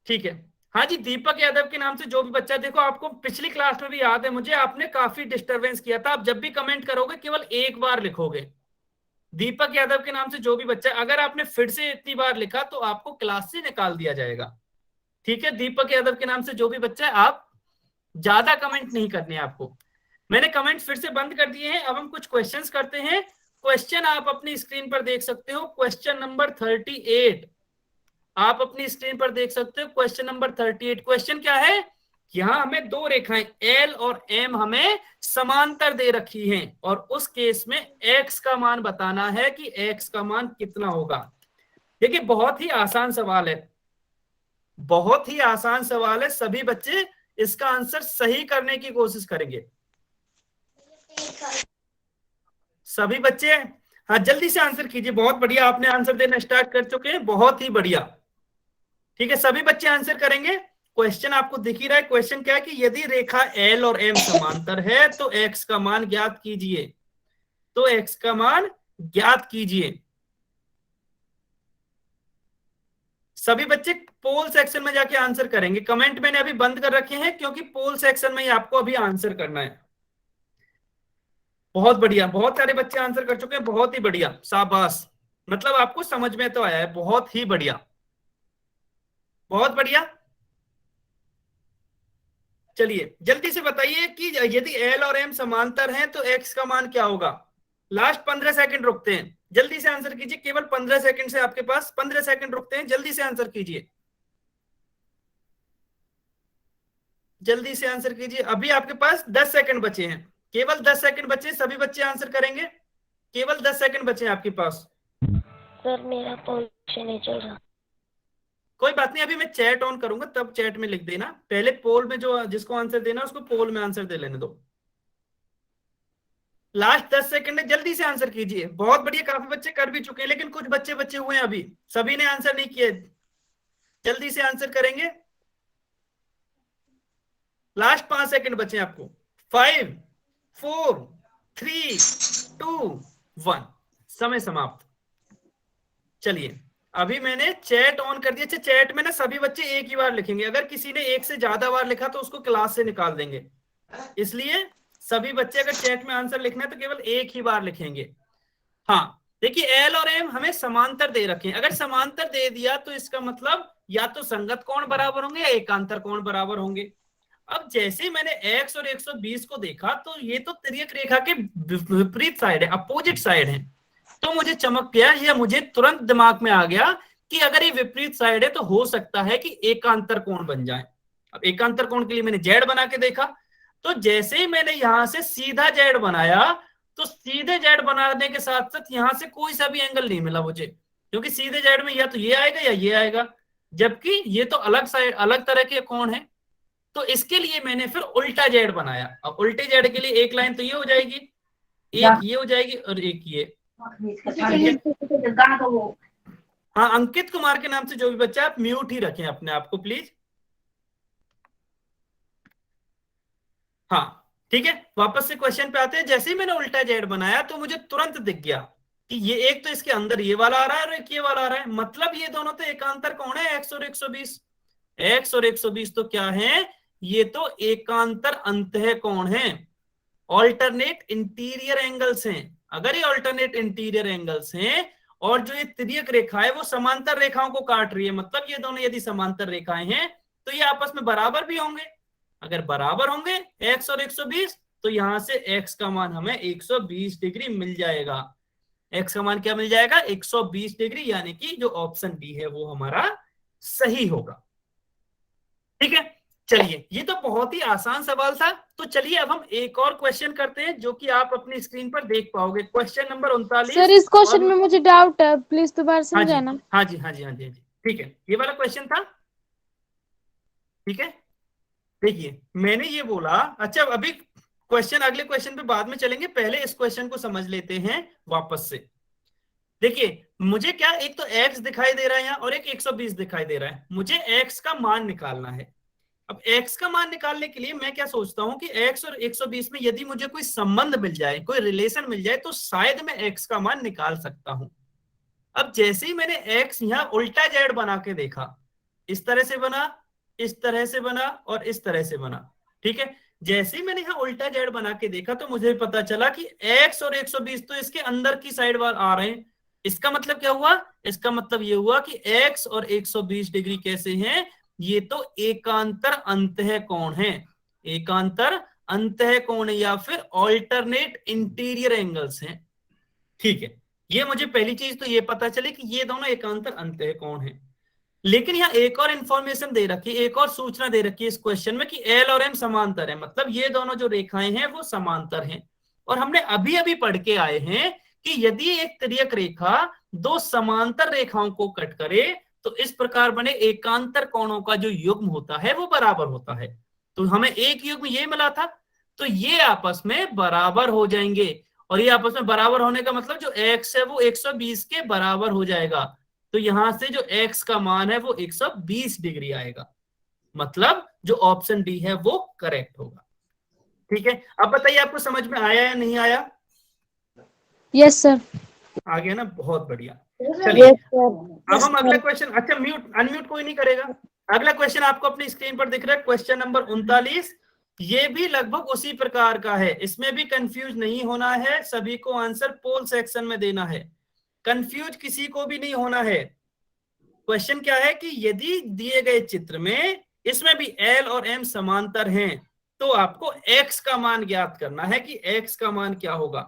ठीक है, हाँ जी, दीपक यादव के नाम से जो भी बच्चा, देखो आपको पिछली क्लास में भी याद है मुझे, आपने काफी डिस्टरबेंस किया था। आप जब भी कमेंट करोगे केवल एक बार लिखोगे। दीपक यादव के नाम से जो भी बच्चा, अगर आपने फिर से इतनी बार लिखा तो आपको क्लास से निकाल दिया जाएगा। ठीक है, दीपक यादव के नाम से जो भी बच्चा है, आप ज्यादा कमेंट नहीं करने आपको। मैंने कमेंट फिर से बंद कर दिए हैं। अब हम कुछ क्वेश्चंस करते हैं। क्वेश्चन आप अपनी स्क्रीन पर देख सकते हो, क्वेश्चन नंबर 38 आप अपनी स्क्रीन पर देख सकते हो। क्वेश्चन नंबर 38, क्वेश्चन क्या है, यहां हमें दो रेखाएं L और M हमें समांतर दे रखी हैं और उस केस में x का मान बताना है कि x का मान कितना होगा। देखिए, बहुत ही आसान सवाल है, बहुत ही आसान सवाल है। सभी बच्चे इसका आंसर सही करने की कोशिश करेंगे। सभी बच्चे, हाँ जल्दी से आंसर कीजिए। बहुत बढ़िया, आपने आंसर देना स्टार्ट कर चुके हैं, बहुत ही बढ़िया। ठीक है, सभी बच्चे आंसर करेंगे। क्वेश्चन आपको दिख ही रहा है। क्वेश्चन क्या है कि यदि रेखा L और M समांतर है तो x का मान ज्ञात कीजिए। तो x का मान ज्ञात कीजिए। सभी बच्चे पोल सेक्शन में जाके आंसर करेंगे। कमेंट मैंने अभी बंद कर रखे हैं क्योंकि पोल सेक्शन में ही आपको अभी आंसर करना है। बहुत बढ़िया, बहुत सारे बच्चे आंसर कर चुके हैं, बहुत ही बढ़िया, शाबाश। मतलब आपको समझ में तो आया है, बहुत ही बढ़िया, बहुत बढ़िया। चलिए जल्दी से बताइए कि यदि एल और एम समांतर हैं तो एक्स का मान क्या होगा। लास्ट 15 सेकंड रुकते हैं, जल्दी से आंसर कीजिए। केवल 15 सेकंड से आपके पास 15 सेकंड रुकते हैं, जल्दी से आंसर कीजिए, जल्दी से आंसर कीजिए। अभी आपके पास 10 सेकंड बचे हैं, केवल 10 सेकंड बचे, सभी बच्चे आंसर करेंगे। केवल 10 सेकंड बचे हैं आपके पास। सर मेरा पोजीशन नहीं चल रहा। कोई बात नहीं, अभी मैं चैट ऑन करूंगा तब चैट में लिख देना। पहले पोल में जो जिसको आंसर देना उसको पोल में आंसर दे लेने दो। लास्ट 10 सेकंड है, जल्दी से आंसर कीजिए। बहुत बढ़िया, काफी बच्चे कर भी चुके हैं, लेकिन कुछ बच्चे बचे हुए हैं अभी, सभी ने आंसर नहीं किए। जल्दी से आंसर करेंगे। लास्ट 5 सेकंड बचे आपको। 5 4 3 2 1, समय समाप्त। चलिए अभी मैंने चैट ऑन कर दिया। अच्छा, चैट में ना सभी बच्चे एक ही बार लिखेंगे, अगर किसी ने एक से ज्यादा बार लिखा तो उसको क्लास से निकाल देंगे, इसलिए सभी बच्चे अगर चैट में आंसर लिखना है तो केवल एक ही बार लिखेंगे। हाँ देखिए, एल और एम हमें समांतर दे रखे हैं। अगर समांतर दे दिया तो इसका मतलब या तो संगत कोण बराबर होंगे या एकांतर कोण बराबर होंगे। अब जैसे ही मैंने x और 120 को देखा तो ये तो तिर्यक रेखा के विपरीत साइड है, अपोजिट साइड है। तो मुझे चमक गया, या मुझे तुरंत दिमाग में आ गया कि अगर ये विपरीत साइड है तो हो सकता है कि एकांतर कोण बन जाए। अब एकांतर कोण के लिए मैंने जेड बना के देखा, तो जैसे ही मैंने यहां से सीधा जेड बनाया तो सीधे जेड बनाने के साथ साथ यहां से कोई सा भी एंगल नहीं मिला मुझे, क्योंकि सीधे जेड में या तो ये आएगा या ये आएगा, जबकि ये तो अलग साइड अलग तरह के कोण है। तो इसके लिए मैंने फिर उल्टा जेड बनाया। अब उल्टे जेड के लिए एक लाइन तो ये हो जाएगी, एक ये हो जाएगी और एक ये। हाँ, अंकित कुमार के नाम से जो भी बच्चा, आप म्यूट ही रखें अपने आप को प्लीज। हाँ ठीक है, वापस से क्वेश्चन पे आते हैं। जैसे ही मैंने उल्टा जेड बनाया तो मुझे तुरंत दिख गया कि ये एक तो इसके अंदर ये वाला आ रहा है और एक ये वाला आ रहा है, मतलब ये दोनों तो एकांतर कोण है, x और 120। x और 120 तो क्या है, ये तो एकांतर अंतः कोण है, ऑल्टरनेट इंटीरियर एंगल्स हैं। अगर ये ऑल्टरनेट इंटीरियर एंगल्स हैं और जो ये तिर्यक रेखा है वो समांतर रेखाओं को काट रही है, मतलब ये दोनों यदि समांतर रेखाएं हैं तो ये आपस में बराबर भी होंगे। अगर बराबर होंगे x और 120 तो यहां से x का मान हमें 120 डिग्री मिल जाएगा। x का मान क्या मिल जाएगा, 120 डिग्री, यानी कि जो ऑप्शन डी है वो हमारा सही होगा। ठीक है, चलिए ये तो बहुत ही आसान सवाल था। तो चलिए अब हम एक और क्वेश्चन करते हैं जो कि आप अपनी स्क्रीन पर देख पाओगे। Question number 39। सर इस क्वेश्चन में मुझे डाउट है, प्लीज दोबारा हाँ जी, समझाना। हाँ जी, हाँ जी, हाँ जी, हाँ जी, ठीक है, ये वाला क्वेश्चन था। ठीक है, देखिए मैंने ये बोला। अच्छा, अभी क्वेश्चन अगले क्वेश्चन पे बाद में चलेंगे, पहले इस क्वेश्चन को समझ लेते हैं वापस से। देखिए मुझे क्या, एक तो x दिखाई दे रहा है यहाँ और एक 120 दिखाई दे रहा है, मुझे x का मान निकालना है। अब x का मान निकालने के लिए मैं क्या सोचता हूं कि x और 120 में यदि मुझे कोई संबंध मिल जाए, कोई रिलेशन मिल जाए तो शायद मैं x का मान निकाल सकता हूं। अब जैसे ही मैंने x यहाँ उल्टा जेड बना के देखा, इस तरह से बना, इस तरह से बना और इस तरह से बना। ठीक है, जैसे ही मैंने यहाँ उल्टा जेड बना के देखा तो मुझे पता चला कि x और 120 तो इसके अंदर की साइड वार आ रहे हैं। इसका मतलब क्या हुआ, इसका मतलब ये हुआ कि x और 120 डिग्री कैसे हैं, ये तो एकांतर अंतः कोण है, एकांतर अंतः कोण या फिर ऑल्टरनेट इंटीरियर एंगल्स हैं। ठीक है, ये मुझे पहली चीज तो ये पता चली कि ये दोनों एकांतर अंतः कोण है। लेकिन यहाँ एक और इंफॉर्मेशन दे रखी है, एक और सूचना दे रखी है इस क्वेश्चन में कि एल और एम समांतर है, मतलब ये दोनों जो रेखाएं हैं वो समांतर हैं। और हमने अभी अभी पढ़ के आए हैं कि यदि एक तिर्यक रेखा दो समांतर रेखाओं को कट करे तो इस प्रकार बने एकांतर कोणों का जो युग्म होता है वो बराबर होता है। तो हमें एक युग्म ये मिला था, तो ये आपस में बराबर हो जाएंगे, और ये आपस में बराबर होने का मतलब जो x है वो 120 के बराबर हो जाएगा। तो यहां से जो x का मान है वो 120 डिग्री आएगा, मतलब जो ऑप्शन डी है वो करेक्ट होगा। ठीक है, अब बताइए आपको समझ में आया या नहीं आया। Yes sir. आ गया ना, बहुत बढ़िया। चलिए यस सर। अब हम अगला क्वेश्चन, अच्छा म्यूट अनम्यूट कोई नहीं करेगा। अगला क्वेश्चन आपको अपनी स्क्रीन पर दिख रहा है, क्वेश्चन नंबर 39। ये भी लगभग उसी प्रकार का है, इसमें भी कंफ्यूज नहीं होना है, सभी को आंसर पोल सेक्शन में देना है, कंफ्यूज किसी को भी नहीं होना है। क्वेश्चन क्या है कि यदि दिए गए चित्र में इसमें भी एल और एम समांतर हैं तो आपको एक्स का मान ज्ञात करना है कि एक्स का मान क्या होगा।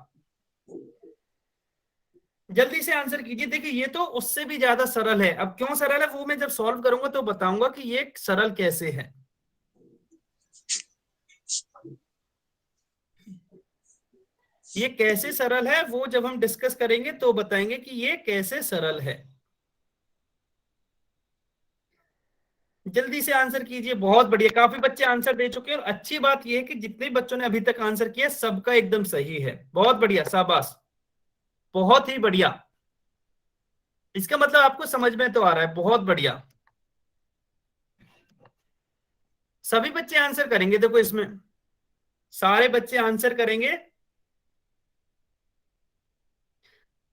जल्दी से आंसर कीजिए। देखिए ये तो उससे भी ज्यादा सरल है, अब क्यों सरल है वो मैं जब सॉल्व करूंगा तो बताऊंगा कि ये सरल कैसे है। ये कैसे सरल है वो जब हम डिस्कस करेंगे तो बताएंगे कि ये कैसे सरल है। जल्दी से आंसर कीजिए, बहुत बढ़िया, काफी बच्चे आंसर दे चुके हैं और अच्छी बात यह है कि जितने बच्चों ने अभी तक आंसर किया सबका एकदम सही है, बहुत बढ़िया, शाबाश, बहुत ही बढ़िया। इसका मतलब आपको समझ में तो आ रहा है, बहुत बढ़िया। सभी बच्चे आंसर करेंगे, देखो इसमें सारे बच्चे आंसर करेंगे।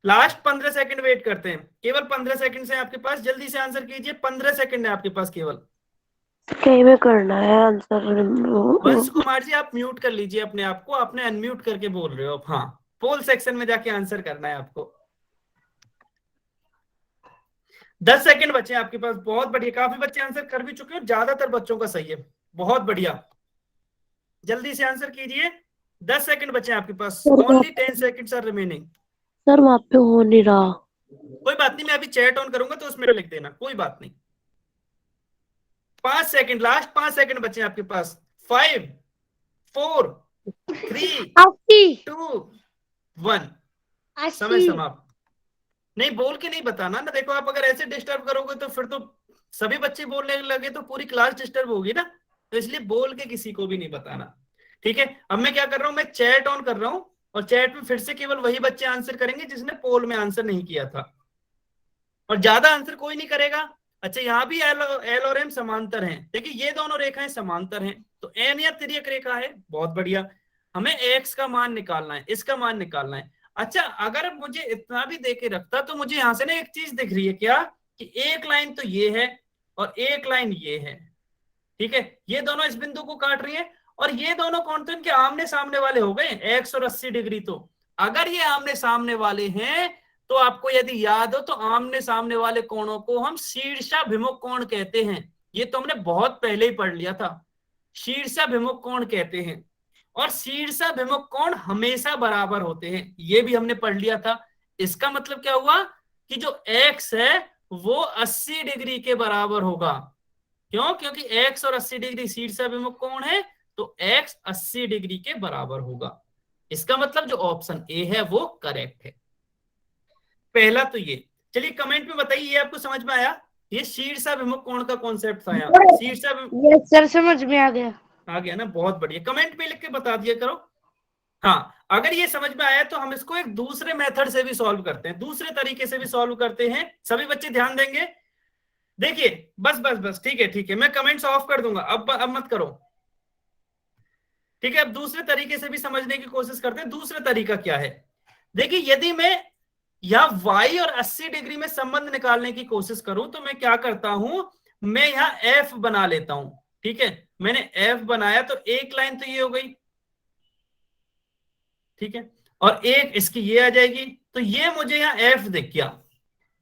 लास्ट 15 सेकंड वेट करते हैं, केवल 15 सेकंड से आपके पास, जल्दी से आंसर कीजिए, 15 सेकंड है आपके पास केवल। कहीं में करना है आंसर। वंश कुमार जी आप म्यूट कर लीजिए अपने आप को, आपने अनम्यूट करके बोल रहे हो। हाँ, पोल सेक्शन में जाके आंसर करना है आपको। 10 सेकंड बचे हैं आपके पास, बहुत बढ़िया, काफी बच्चे आंसर कर भी चुके हैं, ज्यादातर बच्चों का सही है, बहुत बढ़िया। जल्दी से आंसर कीजिए, 10 सेकंड बचे हैं आपके पास, only 10 seconds are remaining. Sir वहां पे हो नहीं रहा। कोई बात नहीं, मैं अभी चैट ऑन करूंगा तो उसमें लिख देना, कोई बात नहीं। 5 सेकंड, लास्ट 5 सेकंड बचे हैं आपके पास। 5 4 3 2 1, समय समाप्त। नहीं बोल के नहीं बताना ना, देखो आप अगर ऐसे डिस्टर्ब करोगे तो फिर तो सभी बच्चे बोलने लगे तो पूरी क्लास डिस्टर्ब होगी ना, तो इसलिए बोल के किसी को भी नहीं बताना, ठीक है। अब मैं क्या कर रहा हूं, मैं चैट ऑन कर रहा हूं और चैट में फिर से केवल वही बच्चे आंसर करेंगे जिसने पोल में आंसर नहीं किया था, और ज्यादा आंसर कोई नहीं करेगा। अच्छा यहाँ भी एल और एम समांतर हैं, देखिए ये दोनों रेखाएं समांतर हैं तो एन या तिर्यक रेखा है, बहुत बढ़िया। हमें एक्स का मान निकालना है, इसका मान निकालना है। अच्छा अगर मुझे इतना भी देके रखता तो मुझे यहां से ना एक चीज दिख रही है क्या, कि एक लाइन तो ये है और एक लाइन ये है, ठीक है, ये दोनों इस बिंदु को काट रही है और ये दोनों कौन, तो इनके आमने सामने वाले हो गए, एक्स और 80 डिग्री। तो अगर ये आमने सामने वाले हैं तो आपको यदि याद हो तो आमने सामने वाले कोणों को हम शीर्षाभिमुख कोण कहते हैं, ये तो हमने बहुत पहले ही पढ़ लिया था, शीर्षाभिमुख कोण कहते हैं। और शीर्षाभिमुख कोण हमेशा बराबर होते हैं, ये भी हमने पढ़ लिया था। इसका मतलब क्या हुआ कि जो x है वो 80 डिग्री के बराबर होगा, क्यों, क्योंकि x और 80 डिग्री शीर्षाभिमुख कोण है तो x 80 डिग्री के बराबर होगा। इसका मतलब जो ऑप्शन ए है वो करेक्ट है। पहला तो ये, चलिए कमेंट में बताइए ये आपको समझ में आया, ये शीर्षाभिमुख कोण का कॉन्सेप्ट था यहाँ, शीर्षाभिमुख। यस सर समझ में आ गया। आ गया ना, बहुत बढ़िया, कमेंट में लिख के बता दिया करो। हाँ अगर ये समझ में आया तो हम इसको एक दूसरे मेथड से भी सॉल्व करते हैं, दूसरे तरीके से भी सॉल्व करते हैं, सभी बच्चे ध्यान देंगे। देखिए बस बस बस, ठीक है ठीक है, मैं कमेंट्स ऑफ कर दूंगा, अब मत करो, ठीक है। अब दूसरे तरीके से भी समझने की कोशिश करते हैं। दूसरा तरीका क्या है, देखिए यदि मैं यहां y और 80 डिग्री में संबंध निकालने की कोशिश करूं तो मैं क्या करता हूं, मैं यहां f बना लेता हूं, ठीक है, मैंने f बनाया तो एक लाइन तो ये हो गई, ठीक है, और एक इसकी ये आ जाएगी, तो ये मुझे यहाँ f दिख गया,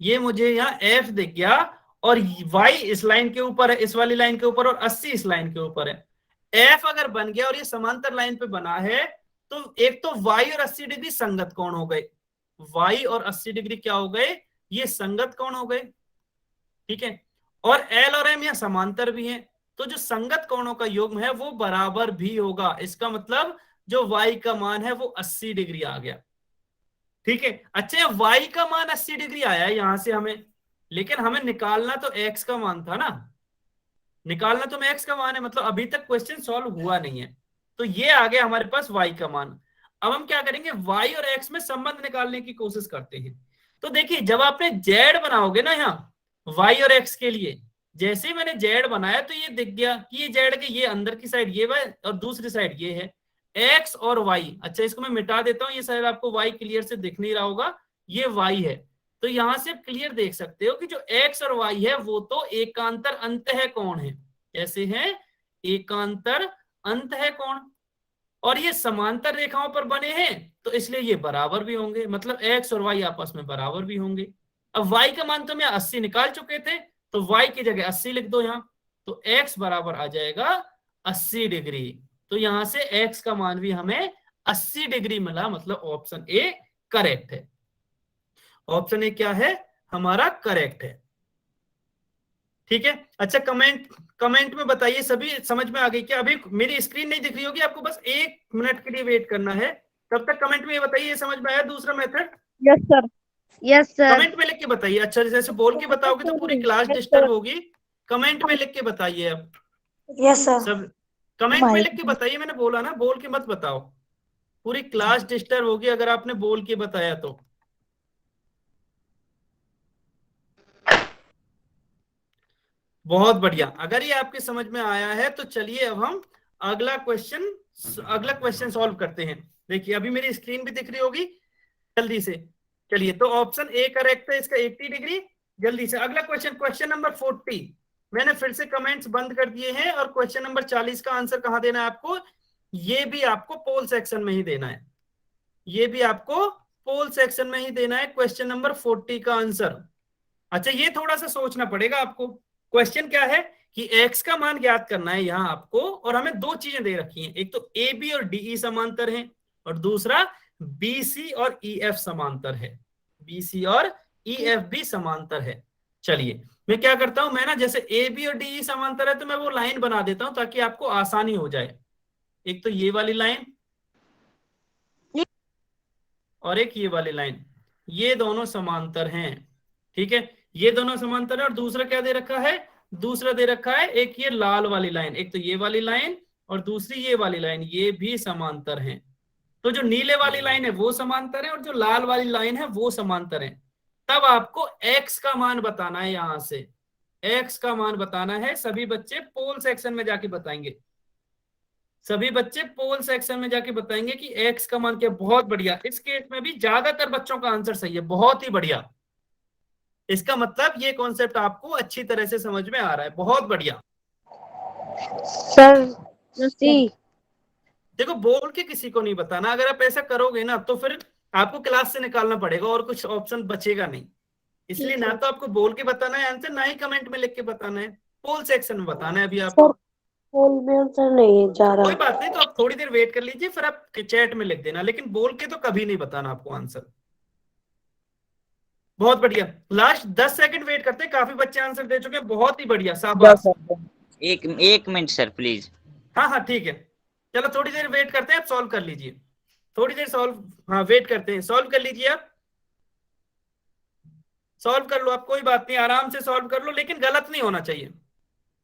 ये मुझे यहाँ f दिख गया, और y इस लाइन के ऊपर है, इस वाली लाइन के ऊपर, और 80 इस लाइन के ऊपर है। f अगर बन गया और ये समांतर लाइन पे बना है तो एक तो y और 80 डिग्री संगत कोण हो गए, y और 80 डिग्री क्या हो गए, ये संगत कोण हो गए, ठीक है, और l और m यहाँ समांतर भी हैं, तो जो संगत कोणों का युग्म है वो बराबर भी होगा। इसका मतलब जो y का मान है वो 80 डिग्री आ गया, ठीक है। अच्छा y का मान 80 डिग्री आया है यहां से हमें, लेकिन हमें निकालना तो x का मान था ना, निकालना तो x का मान है, मतलब अभी तक क्वेश्चन सॉल्व हुआ नहीं है, तो ये आ गया हमारे पास y का मान। अब हम क्या करेंगे, y और x में संबंध निकालने की कोशिश करते हैं। तो देखिए जब आपने z बनाओगे ना यहाँ y और x के लिए, जैसे ही मैंने z बनाया तो ये दिख गया कि ये z के ये अंदर की साइड ये है और दूसरी साइड ये है, x और y। अच्छा इसको मैं मिटा देता हूं, ये शायद आपको y क्लियर से दिख नहीं रहा होगा, ये y है, तो यहां से आप क्लियर देख सकते हो कि जो एक्स और वाई है वो तो एकांतर अंत है कोण है, कैसे है, एकांतर अंत है कोण, और ये समांतर रेखाओं पर बने हैं तो इसलिए ये बराबर भी होंगे, मतलब एक्स और वाई आपस में बराबर भी होंगे। अब वाई का मान तो हम 80 निकाल चुके थे, तो वाई की जगह 80 लिख दो यहां, तो एक्स बराबर आ जाएगा 80 डिग्री। तो यहां से एक्स का मान भी हमें 80 डिग्री मिला, मतलब ऑप्शन ए करेक्ट है। ऑप्शन ए क्या है हमारा, करेक्ट है। ठीक है, अच्छा कमेंट में बताइए, सभी समझ में आ गई क्या? अभी मेरी स्क्रीन नहीं दिख रही होगी आपको, बस 1 मिनट के लिए वेट करना है, तब तक कमेंट में ये बताइए ये समझ में आया दूसरा method? Yes sir, yes sir. Comment में लिख के बताइए। अच्छा, जैसे बोल के बताओगे तो पूरी क्लास डिस्टर्ब होगी, कमेंट में लिख के बताइए। अब यस सर। सब कमेंट में लिख के बताइए, मैंने बोला ना बोल के मत बताओ, पूरी क्लास डिस्टर्ब होगी अगर आपने बोल के बताया तो। बहुत बढ़िया, अगर ये आपके समझ में आया है तो चलिए अब हम अगला क्वेश्चन सॉल्व करते हैं। देखिए अभी मेरी स्क्रीन भी दिख रही होगी, जल्दी से चलिए। तो ऑप्शन ए करेक्ट है, इसका 80 डिग्री। जल्दी से अगला क्वेश्चन नंबर 40। मैंने फिर से कमेंट्स बंद कर दिए हैं, और क्वेश्चन नंबर 40 का आंसर कहां देना है आपको, ये भी आपको पोल सेक्शन में ही देना है, ये भी आपको पोल सेक्शन में ही देना है क्वेश्चन नंबर 40 का आंसर। अच्छा, ये थोड़ा सा सोचना पड़ेगा आपको। क्वेश्चन क्या है कि x का मान ज्ञात करना है यहाँ आपको, और हमें दो चीजें दे रखी हैं, एक तो AB और DE समांतर हैं, और दूसरा BC और EF समांतर है, BC और EF भी समांतर है। चलिए मैं क्या करता हूं, मैं ना जैसे AB और DE समांतर है तो मैं वो लाइन बना देता हूं ताकि आपको आसानी हो जाए। एक तो ये वाली लाइन और एक ये वाली लाइन, ये दोनों समांतर हैं। ठीक है, ये दोनों समांतर है, और दूसरा क्या दे रखा है, दूसरा दे रखा है एक ये लाल वाली लाइन, एक तो ये वाली लाइन और दूसरी ये वाली लाइन, ये भी समांतर हैं। तो जो नीले वाली लाइन है वो समांतर है, और जो लाल वाली लाइन है वो समांतर है। तब आपको x का मान बताना है, यहां से x का मान बताना है। सभी बच्चे पोल सेक्शन में जाके बताएंगे, सभी बच्चे पोल सेक्शन में जाके बताएंगे कि x का मान क्या। बहुत बढ़िया, इस केस में भी ज्यादातर बच्चों का आंसर सही है, बहुत ही बढ़िया। इसका मतलब ये कॉन्सेप्ट आपको अच्छी तरह से समझ में आ रहा है, बहुत बढ़िया। सर सी। देखो बोल के किसी को नहीं बताना, अगर आप ऐसा करोगे ना तो फिर आपको क्लास से निकालना पड़ेगा और कुछ ऑप्शन बचेगा नहीं। इसलिए ना तो आपको बोल के बताना है आंसर, ना ही कमेंट में लिख के बताना है, पोल सेक्शन में बताना है अभी आपको। पोल में आंसर नहीं जा रहा। कोई बात नहीं, तो आप थोड़ी देर वेट कर लीजिए, फिर आप चैट में लिख देना, लेकिन बोल के तो कभी नहीं बताना आपको आंसर। बहुत बढ़िया, लास्ट 10 सेकंड वेट करते हैं, काफी बच्चे आंसर दे चुके हैं, बहुत ही बढ़िया, शाबाश। एक मिनट सर प्लीज। हाँ हाँ ठीक है, चलो थोड़ी देर वेट करते हैं, आप सॉल्व कर लीजिए, थोड़ी देर सॉल्व, हाँ वेट करते हैं, सॉल्व कर लीजिए, आप सॉल्व कर लो, आप कोई बात नहीं, आराम से सॉल्व कर लो, लेकिन गलत नहीं होना चाहिए।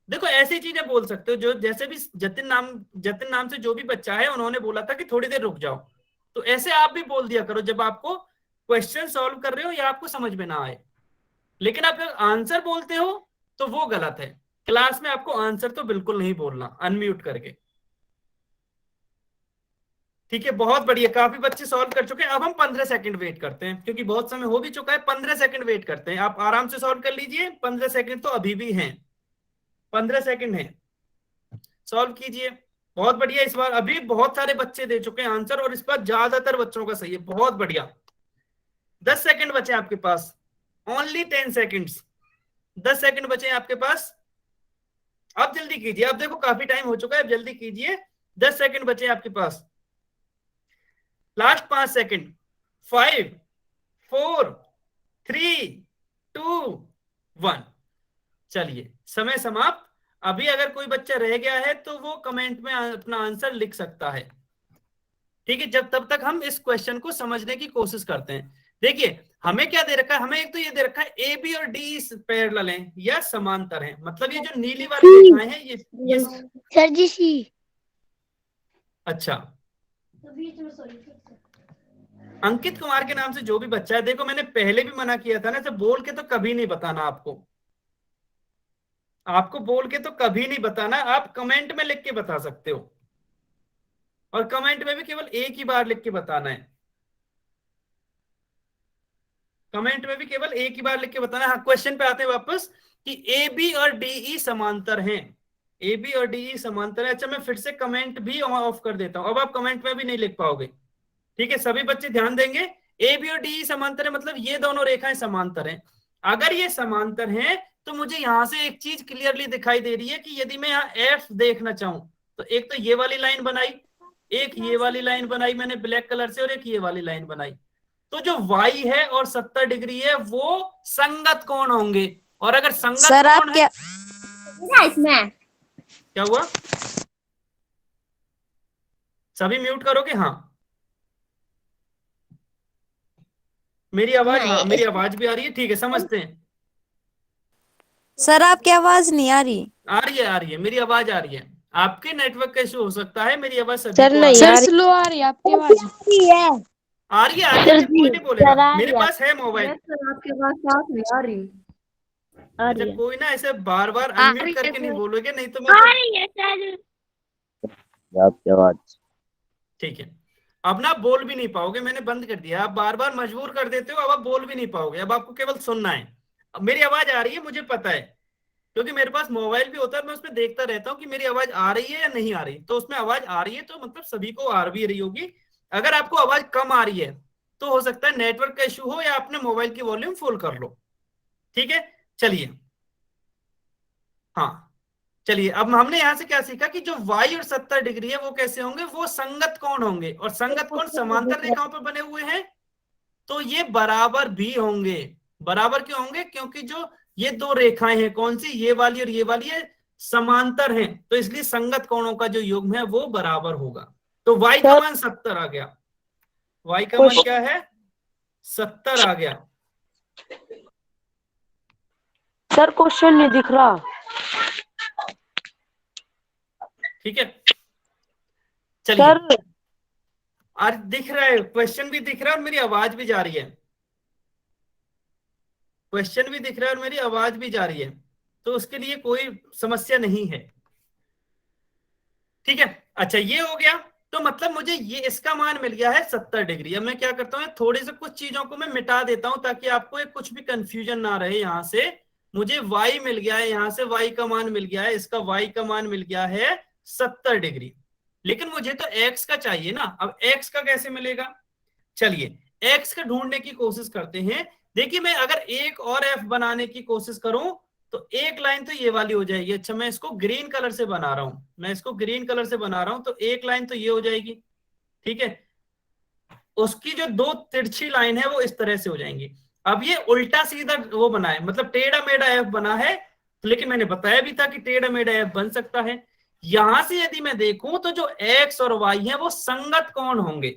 देखो ऐसी चीजें बोल सकते हो, जो जैसे भी जतिन नाम से जो भी बच्चा है उन्होंने बोला था कि थोड़ी देर रुक जाओ, तो ऐसे आप भी बोल दिया करो जब आपको क्वेश्चन सॉल्व कर रहे हो या आपको समझ में ना आए। लेकिन आप अगर आंसर बोलते हो तो वो गलत है, क्लास में आपको आंसर तो बिल्कुल नहीं बोलना अनम्यूट करके। ठीक है, बहुत बढ़िया, काफी बच्चे सॉल्व कर चुके हैं। अब हम 15 सेकंड वेट करते हैं, क्योंकि बहुत समय हो भी चुका है, 15 सेकंड वेट करते हैं। आप आराम से सॉल्व कर लीजिए, 15 सेकंड तो अभी भी हैं, 15 सेकंड है, सॉल्व कीजिए। बहुत बढ़िया, इस बार अभी बहुत सारे बच्चे दे चुके हैं आंसर, और इस बार ज्यादातर बच्चों का सही है, बहुत बढ़िया। 10 सेकंड बचे आपके पास, ओनली 10 सेकंड्स, 10 सेकंड बचे हैं आपके पास। अब जल्दी कीजिए, अब देखो काफी टाइम हो चुका है, अब जल्दी कीजिए, 10 सेकंड बचे हैं आपके पास, लास्ट 5 सेकंड, 5 4 3 2 1। चलिए समय समाप्त। अभी अगर कोई बच्चा रह गया है तो वो कमेंट में अपना आंसर लिख सकता है। ठीक है, जब तब तक हम इस क्वेश्चन को समझने की कोशिश करते हैं। देखिए हमें क्या दे रखा है, हमें एक तो ये दे रखा है ए बी और डी पैरेलल हैं या समांतर हैं, मतलब ये जो नीली वाली रेखाएं हैं ये सर जी सी। अच्छा, अंकित कुमार के नाम से जो भी बच्चा है, देखो मैंने पहले भी मना किया था ना, तो बोल के तो कभी नहीं बताना आपको, आपको बोल के तो कभी नहीं बताना, आप कमेंट में लिख के बता सकते हो, और कमेंट में भी केवल एक ही बार लिख के बताना है। कमेंट में भी केवल एक ही बार लिख के बताना। हाँ, क्वेश्चन पे आते हैं वापस कि ए बी और डीई समांतर हैं। ए बी और डीई समांतर है। अच्छा, मैं फिर से कमेंट भी ऑफ कर देता हूं, अब आप कमेंट में भी नहीं लिख पाओगे। ठीक है, सभी बच्चे ध्यान देंगे। ए बी और डीई समांतर है मतलब ये दोनों रेखाएं समांतर हैं। अगर ये समांतर हैं तो मुझे यहां से एक चीज क्लियरली दिखाई दे रही है कि यदि मैं यहाँ एफ देखना चाहूं तो एक तो ये वाली लाइन बनाई, एक ये वाली लाइन बनाई मैंने ब्लैक कलर से, और एक ये वाली लाइन बनाई, तो जो y है और 70 डिग्री है वो संगत कोण होंगे। और अगर संगत सर आप कोण है, क्या इसमें क्या हुआ? सभी म्यूट करोगे? हाँ, मेरी आवाज, हाँ मेरी आवाज भी आ रही है, ठीक है, समझते हैं। सर आपकी आवाज नहीं आ रही। आ रही है, आ रही है, मेरी आवाज आ रही है। आपके नेटवर्क का इशू हो सकता है, मेरी आवाज सभी सर को नहीं आ सर यार, स्लो आ रही है आपकी आवाज। आ रही है, आ रही है, कोई नहीं बोलेगा, मेरे पास है मोबाइल। आपके पास साफ नहीं आ रही। आ अच्छा, रही है। कोई ना ऐसे बार बार आ अनम्यूट रही है करके नहीं सर। बोलोगे, नहीं तो आ मैं रही है सर। आपकी आवाज। ठीक है, अब ना आप बोल भी नहीं पाओगे, मैंने बंद कर दिया। आप बार बार मजबूर कर देते हो, अब आप बोल भी नहीं पाओगे, अब आपको केवल सुनना है। अब मेरी आवाज आ रही है, मुझे पता है, क्योंकि मेरे पास मोबाइल भी होता है, मैं उसमें देखता रहता हूँ कि मेरी आवाज आ रही है या नहीं आ रही। तो उसमें आवाज आ रही है तो मतलब सभी को आ भी रही होगी। अगर आपको आवाज कम आ रही है तो हो सकता है नेटवर्क का इशू हो या आपने मोबाइल की वॉल्यूम फुल कर लो। ठीक है, चलिए। हाँ, चलिए, अब हमने यहां से क्या सीखा कि जो y और 70 डिग्री है वो कैसे होंगे, वो संगत कोण होंगे। और संगत कोण समांतर रेखाओं पर बने हुए हैं तो ये बराबर भी होंगे। बराबर क्यों होंगे? क्योंकि जो ये दो रेखाएं हैं, कौन सी, ये वाली और ये वाली, है समांतर हैं, तो इसलिए संगत कोणों का जो युग्म है वो बराबर होगा। तो y का मान 70 आ गया। y का मान क्या है? 70 आ गया। सर क्वेश्चन नहीं दिख रहा। ठीक है, चलिए। सर आज दिख रहा है, क्वेश्चन भी दिख रहा है और मेरी आवाज भी जा रही है। क्वेश्चन भी दिख रहा है और मेरी आवाज भी जा रही है, तो उसके लिए कोई समस्या नहीं है। ठीक है, अच्छा ये हो गया। तो मतलब मुझे ये इसका मान मिल गया है 70 डिग्री। अब मैं क्या करता हूँ, थोड़ी से कुछ चीजों को मैं मिटा देता हूं ताकि आपको एक कुछ भी कंफ्यूजन ना रहे। यहां से मुझे y मिल गया है, यहां से y का मान मिल गया है, इसका y का मान मिल गया है 70 डिग्री। लेकिन मुझे तो x का चाहिए ना। अब x का कैसे मिलेगा? चलिए x का ढूंढने की कोशिश करते हैं। देखिए, मैं अगर एक और f बनाने की कोशिश करूं तो एक लाइन तो ये वाली हो जाएगी। अच्छा, मैं इसको ग्रीन कलर से बना रहा हूं, मैं इसको ग्रीन कलर से बना रहा हूं, तो एक लाइन तो ये हो जाएगी। ठीक है, उसकी जो दो तिरछी लाइन है वो इस तरह से हो जाएंगी। अब ये उल्टा सीधा वो बना है, मतलब टेढ़ा मेढ़ा एफ बना है, लेकिन मैंने बताया भी था कि टेढ़ा मेढ़ा एफ बन सकता है। यहां से यदि मैं देखूं तो जो एक्स और वाई है वो संगत कोण होंगे,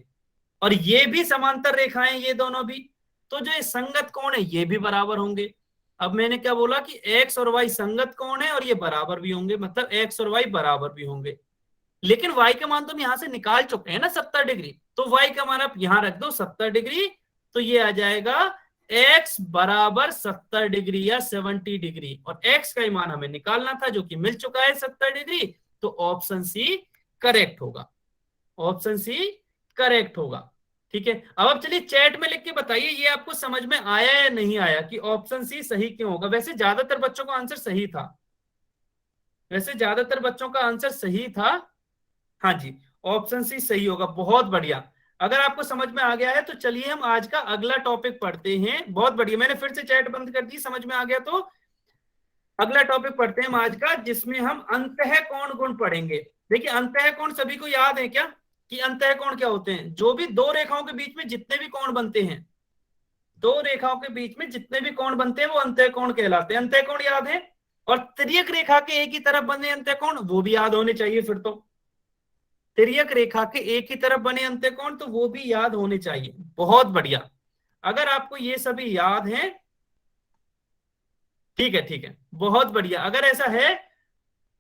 और ये भी समांतर रेखाएं, ये दोनों भी, तो जो ये संगत कोण है ये भी बराबर होंगे। अब मैंने क्या बोला कि एक्स और वाई संगत कोण है और ये बराबर भी होंगे, मतलब एक्स और वाई बराबर भी होंगे। लेकिन y का मान तो हम यहां से निकाल चुके हैं ना 70 डिग्री, तो y का मान आप यहां रख दो 70 डिग्री, तो ये आ जाएगा x बराबर 70 डिग्री या 70 डिग्री, और x का मान हमें निकालना था जो कि मिल चुका है 70 डिग्री। तो ऑप्शन सी करेक्ट होगा, ऑप्शन सी करेक्ट होगा। ठीक है, अब आप चलिए चैट में लिख के बताइए ये आपको समझ में आया या नहीं आया कि ऑप्शन सी सही क्यों होगा। वैसे ज्यादातर बच्चों का आंसर सही था, वैसे ज्यादातर बच्चों का आंसर सही था। हाँ जी, ऑप्शन सी सही होगा, बहुत बढ़िया। अगर आपको समझ में आ गया है तो चलिए हम आज का अगला टॉपिक पढ़ते हैं। बहुत बढ़िया, मैंने फिर से चैट बंद कर दी, समझ में आ गया तो अगला टॉपिक पढ़ते हैं हम आज का, जिसमें हम अंतःकोण गुण पढ़ेंगे। देखिए, अंतःकोण सभी को याद है क्या कि अंतःकोण क्या होते हैं? जो भी दो रेखाओं के बीच में जितने भी कोण बनते हैं, दो रेखाओं के बीच में जितने भी कोण बनते हैं वो अंतःकोण कहलाते हैं। अंतःकोण याद है, और तिर्यक रेखा के एक ही तरफ बने अंतःकोण वो भी याद होने चाहिए। फिर तो तिर्यक रेखा के एक ही तरफ बने अंतःकोण तो वो भी याद होने चाहिए। बहुत बढ़िया, अगर आपको ये सभी याद हैं, ठीक है, ठीक है, बहुत बढ़िया। अगर ऐसा है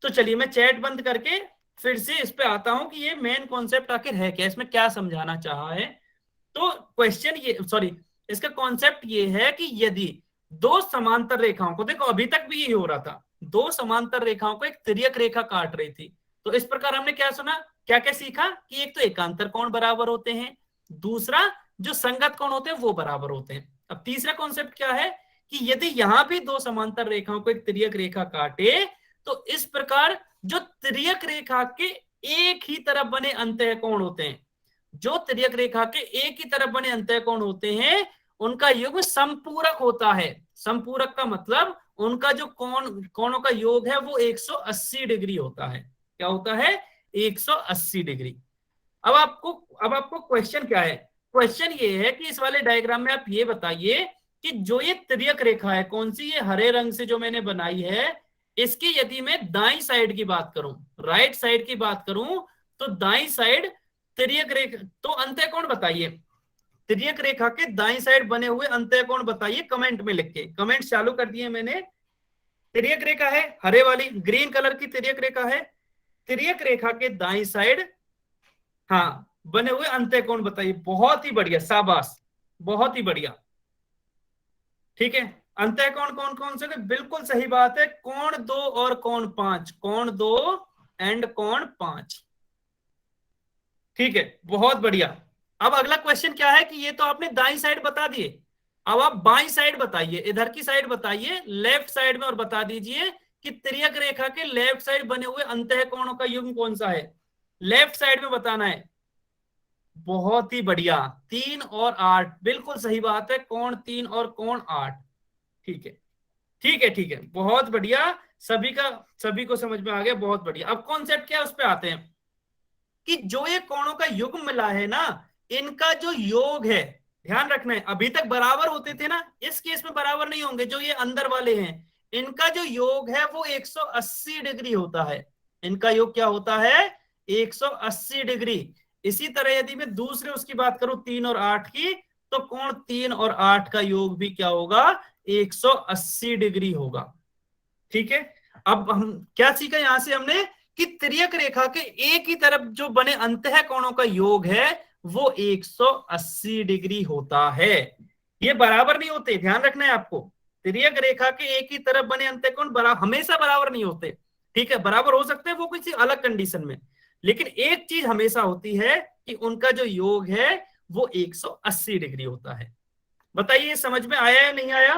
तो चलिए मैं चैट बंद करके फिर से इस पे आता हूं कि ये मेन कॉन्सेप्ट आखिर है क्या, इसमें क्या समझाना चाहा है। तो क्वेश्चन ये, सॉरी, इसका कॉन्सेप्ट ये है कि यदि दो समांतर रेखाओं को, देखो अभी तक भी यही हो रहा था, दो समांतर रेखाओं को एक तिर्यक रेखा काट रही थी, तो इस प्रकार हमने क्या सुना, क्या क्या सीखा कि एक तो एकांतर कोण बराबर होते हैं, दूसरा जो संगत कोण होते हैं वो बराबर होते हैं। अब तीसरा कॉन्सेप्ट क्या है कि यदि यहां भी दो समांतर रेखाओं को एक तिर्यक रेखा काटे तो इस प्रकार जो तिर्यक रेखा के एक ही तरफ बने अंतःकोण होते हैं, जो तिर्यक रेखा के एक ही तरफ बने अंतःकोण होते हैं उनका युग्म समपूरक होता है। समपूरक का मतलब उनका जो कोणों का योग है वो 180 डिग्री होता है। क्या होता है? 180 डिग्री। अब आपको क्वेश्चन क्या है? क्वेश्चन ये है कि इस वाले डायग्राम में आप ये बताइए कि जो ये तिर्यक रेखा है, कौन सी, ये हरे रंग से जो मैंने बनाई है, इसकी यदि मैं दाईं साइड की बात करूं, राइट साइड की बात करूं, तो दाईं साइड तिर्यक रेखा, तो अंतःकोण बताइए, तिर्यक रेखा के दाईं साइड बने हुए अंतःकोण बताइए कमेंट में लिख के। कमेंट चालू कर दिए मैंने। तिर्यक रेखा है हरे वाली, ग्रीन कलर की तिर्यक रेखा है, तिर्यक रेखा के दाईं साइड हाँ बने हुए अंतःकोण बताइए। बहुत ही बढ़िया, शाबाश, बहुत ही बढ़िया। ठीक है, अंतःकोण कौन कौन से? बिल्कुल सही बात है, कोण 2 और कोण 5, कोण 2 एंड कोण 5। ठीक है, बहुत बढ़िया। अब अगला क्वेश्चन क्या है कि ये तो आपने दाईं साइड बता दिए, अब आप बाईं साइड बताइए, इधर की साइड बताइए, लेफ्ट साइड में, और बता दीजिए कि तिर्यक रेखा के लेफ्ट साइड बने हुए अंतःकोणों का युग्म कौन सा है। लेफ्ट साइड में बताना है। बहुत ही बढ़िया, 3 और 8, बिल्कुल सही बात है, कोण 3 और कोण 8। ठीक है, ठीक है, ठीक है, बहुत बढ़िया। सभी को समझ में आ गया, बहुत बढ़िया। अब कॉन्सेप्ट क्या है उस पर आते हैं कि जो ये कोणों का युग्म मिला है ना, इनका जो योग है, ध्यान रखना है, अभी तक बराबर होते थे ना, इस केस में बराबर नहीं होंगे। जो ये अंदर वाले हैं इनका जो योग है वो 180 डिग्री होता है। इनका योग क्या होता है? 180 डिग्री। इसी तरह यदि मैं दूसरे उसकी बात करूं 3 और 8 की, तो कोण 3 और 8 का योग भी क्या होगा? 180 डिग्री होगा। ठीक है, अब हम क्या सीखा यहां से हमने कि तिर्यक रेखा के एक ही तरफ जो बने अंतःकोणों का योग है वो 180 डिग्री होता है। ये बराबर नहीं होते, ध्यान रखना है आपको। तिर्यक रेखा के एक ही तरफ बने अंतःकोण हमेशा बराबर नहीं होते। ठीक है, बराबर हो सकते हैं वो किसी अलग कंडीशन में, लेकिन एक चीज हमेशा होती है कि उनका जो योग है वो 180 डिग्री होता है। बताइए समझ में आया या नहीं आया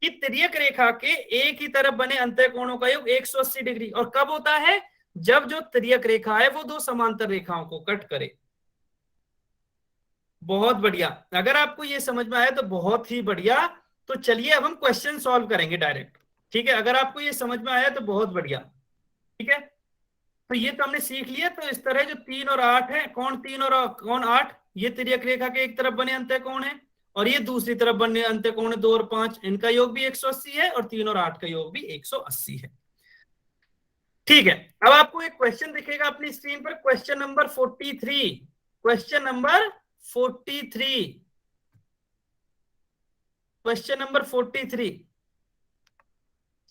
कि तिर्यक रेखा के एक ही तरफ बने अंतःकोणों का योग 180 डिग्री, और कब होता है? जब जो तिर्यक रेखा है वो दो समांतर रेखाओं को कट करे। बहुत बढ़िया, अगर आपको ये समझ में आया तो बहुत ही बढ़िया। तो चलिए अब हम क्वेश्चन सॉल्व करेंगे डायरेक्ट। ठीक है, अगर आपको ये समझ में आया तो बहुत बढ़िया। ठीक है, तो ये तो हमने सीख लिया। तो इस तरह जो 3 और 8 है, कोण 3 और कोण 8, ये तिर्यक रेखा के एक तरफ बने अंतःकोण है, और ये दूसरी तरफ बने अंतःकोण 2 और 5, इनका योग भी 180 है, और 3 और 8 का योग भी 180 है। ठीक है, अब आपको एक क्वेश्चन दिखेगा अपनी स्क्रीन पर, question number 43। Question number 43, question number 43।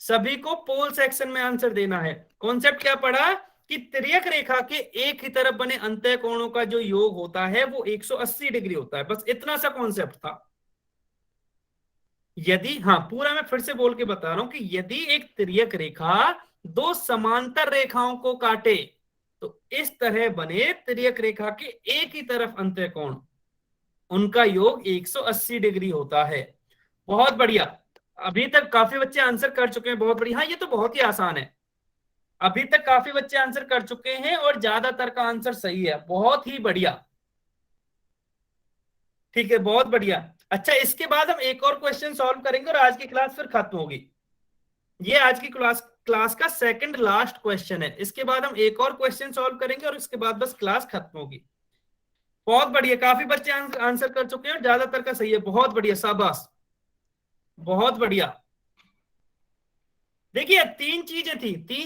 सभी को पोल सेक्शन में आंसर देना है। कॉन्सेप्ट क्या पढ़ा कि तिर्यक रेखा के एक ही तरफ बने अंतःकोणों का जो योग होता है वो 180 डिग्री होता है। बस इतना सा कॉन्सेप्ट था। यदि, हाँ पूरा मैं फिर से बोल के बता रहा हूं कि यदि एक तिर्यक रेखा दो समांतर रेखाओं को काटे तो इस तरह बने तिर्यक रेखा के एक ही तरफ अंतःकोण, उनका योग 180 डिग्री होता है। बहुत बढ़िया, अभी तक काफी बच्चे आंसर कर चुके हैं, बहुत बढ़िया। हाँ, ये तो बहुत ही आसान है, अभी तक काफी बच्चे आंसर कर चुके हैं और ज्यादातर का आंसर सही है। बहुत ही बढ़िया, ठीक है, बहुत बढ़िया। अच्छा, इसके बाद हम एक और क्वेश्चन सॉल्व करेंगे और आज की क्लास फिर खत्म होगी। ये आज की क्लास का सेकंड लास्ट क्वेश्चन है। इसके बाद हम एक और क्वेश्चन सॉल्व करेंगे और इसके बाद बस क्लास खत्म होगी। बहुत बढ़िया, काफी बच्चे आंसर कर चुके हैं और ज्यादातर का सही है। बहुत बढ़िया, शाबाश, बहुत बढ़िया। देखिए, तीन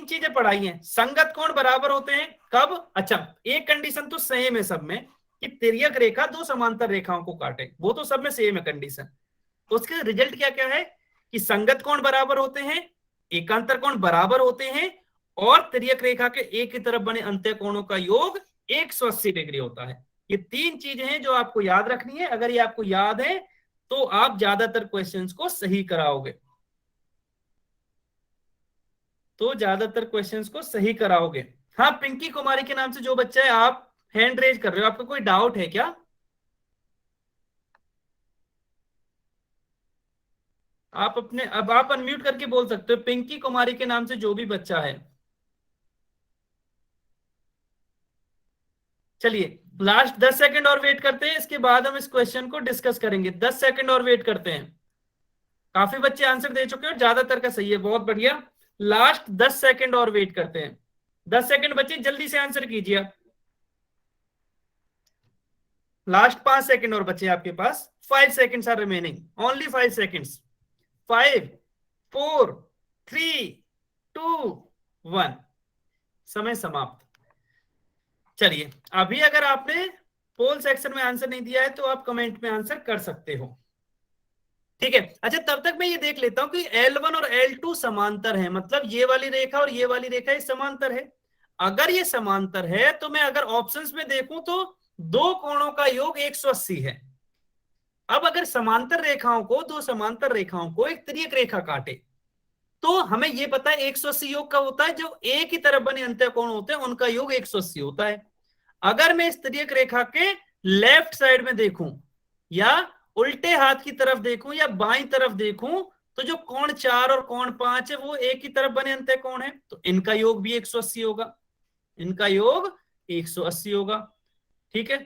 चीजें पढ़ाई हैं। संगत कोण बराबर होते हैं कब? अच्छा, एक कंडीशन तो सेम है सब में कि तिर्यक रेखा दो समांतर रेखाओं को काटे, वो तो सब में सेम है कंडीशन। उसके रिजल्ट क्या क्या है कि संगत कोण बराबर होते हैं, एकांतर कोण बराबर होते हैं, और तिर्यक रेखा के एक ही तरफ बने अंतःकोणों का योग 180 डिग्री होता है। ये तीन चीजें हैं जो आपको याद रखनी है। अगर ये आपको याद है तो आप ज्यादातर क्वेश्चंस को सही कराओगे, हाँ, पिंकी कुमारी के नाम से जो बच्चा है, आप हैंड रेज कर रहे हो, आपका कोई डाउट है क्या? अब आप अनम्यूट करके बोल सकते हो, पिंकी कुमारी के नाम से जो भी बच्चा है। चलिए लास्ट 10 सेकंड और वेट करते हैं, इसके बाद हम इस क्वेश्चन को डिस्कस करेंगे। 10 सेकंड और वेट करते हैं। काफी बच्चे आंसर दे चुके हैं और ज्यादातर का सही है, बहुत बढ़िया। लास्ट 10 सेकंड और वेट करते हैं। 10 सेकंड बच्चे जल्दी से आंसर कीजिए। लास्ट 5 सेकंड और बचे आपके पास। 5 seconds are remaining, only 5 seconds. 5 4 3 2 1, समय समाप्त। चलिए अभी अगर आपने पोल सेक्शन में आंसर नहीं दिया है तो आप कमेंट में आंसर कर सकते हो, ठीक है। अच्छा तब तक मैं ये देख लेता हूं कि L1 और L2 समांतर है, मतलब ये वाली रेखा और ये वाली रेखा ये समांतर है। अगर ये समांतर है तो मैं अगर ऑप्शंस में देखूं तो दो कोणों का योग 180 है। अब अगर समांतर रेखाओं को, दो समांतर रेखाओं को एक तिर्यक रेखा काटे तो हमें यह पता है 180 योग कब होता है, जो एक ही तरफ बने अंतःकोण होते हैं उनका योग 180 होता है। अगर मैं इस तिर्यक रेखा के लेफ्ट साइड में देखूं या उल्टे हाथ की तरफ देखूं या बाईं तरफ देखूं तो जो कोण 4 और कोण 5 है वो एक ही तरफ बने अंतःकोण है, तो इनका योग भी 180 होगा, इनका योग 180 होगा, ठीक है।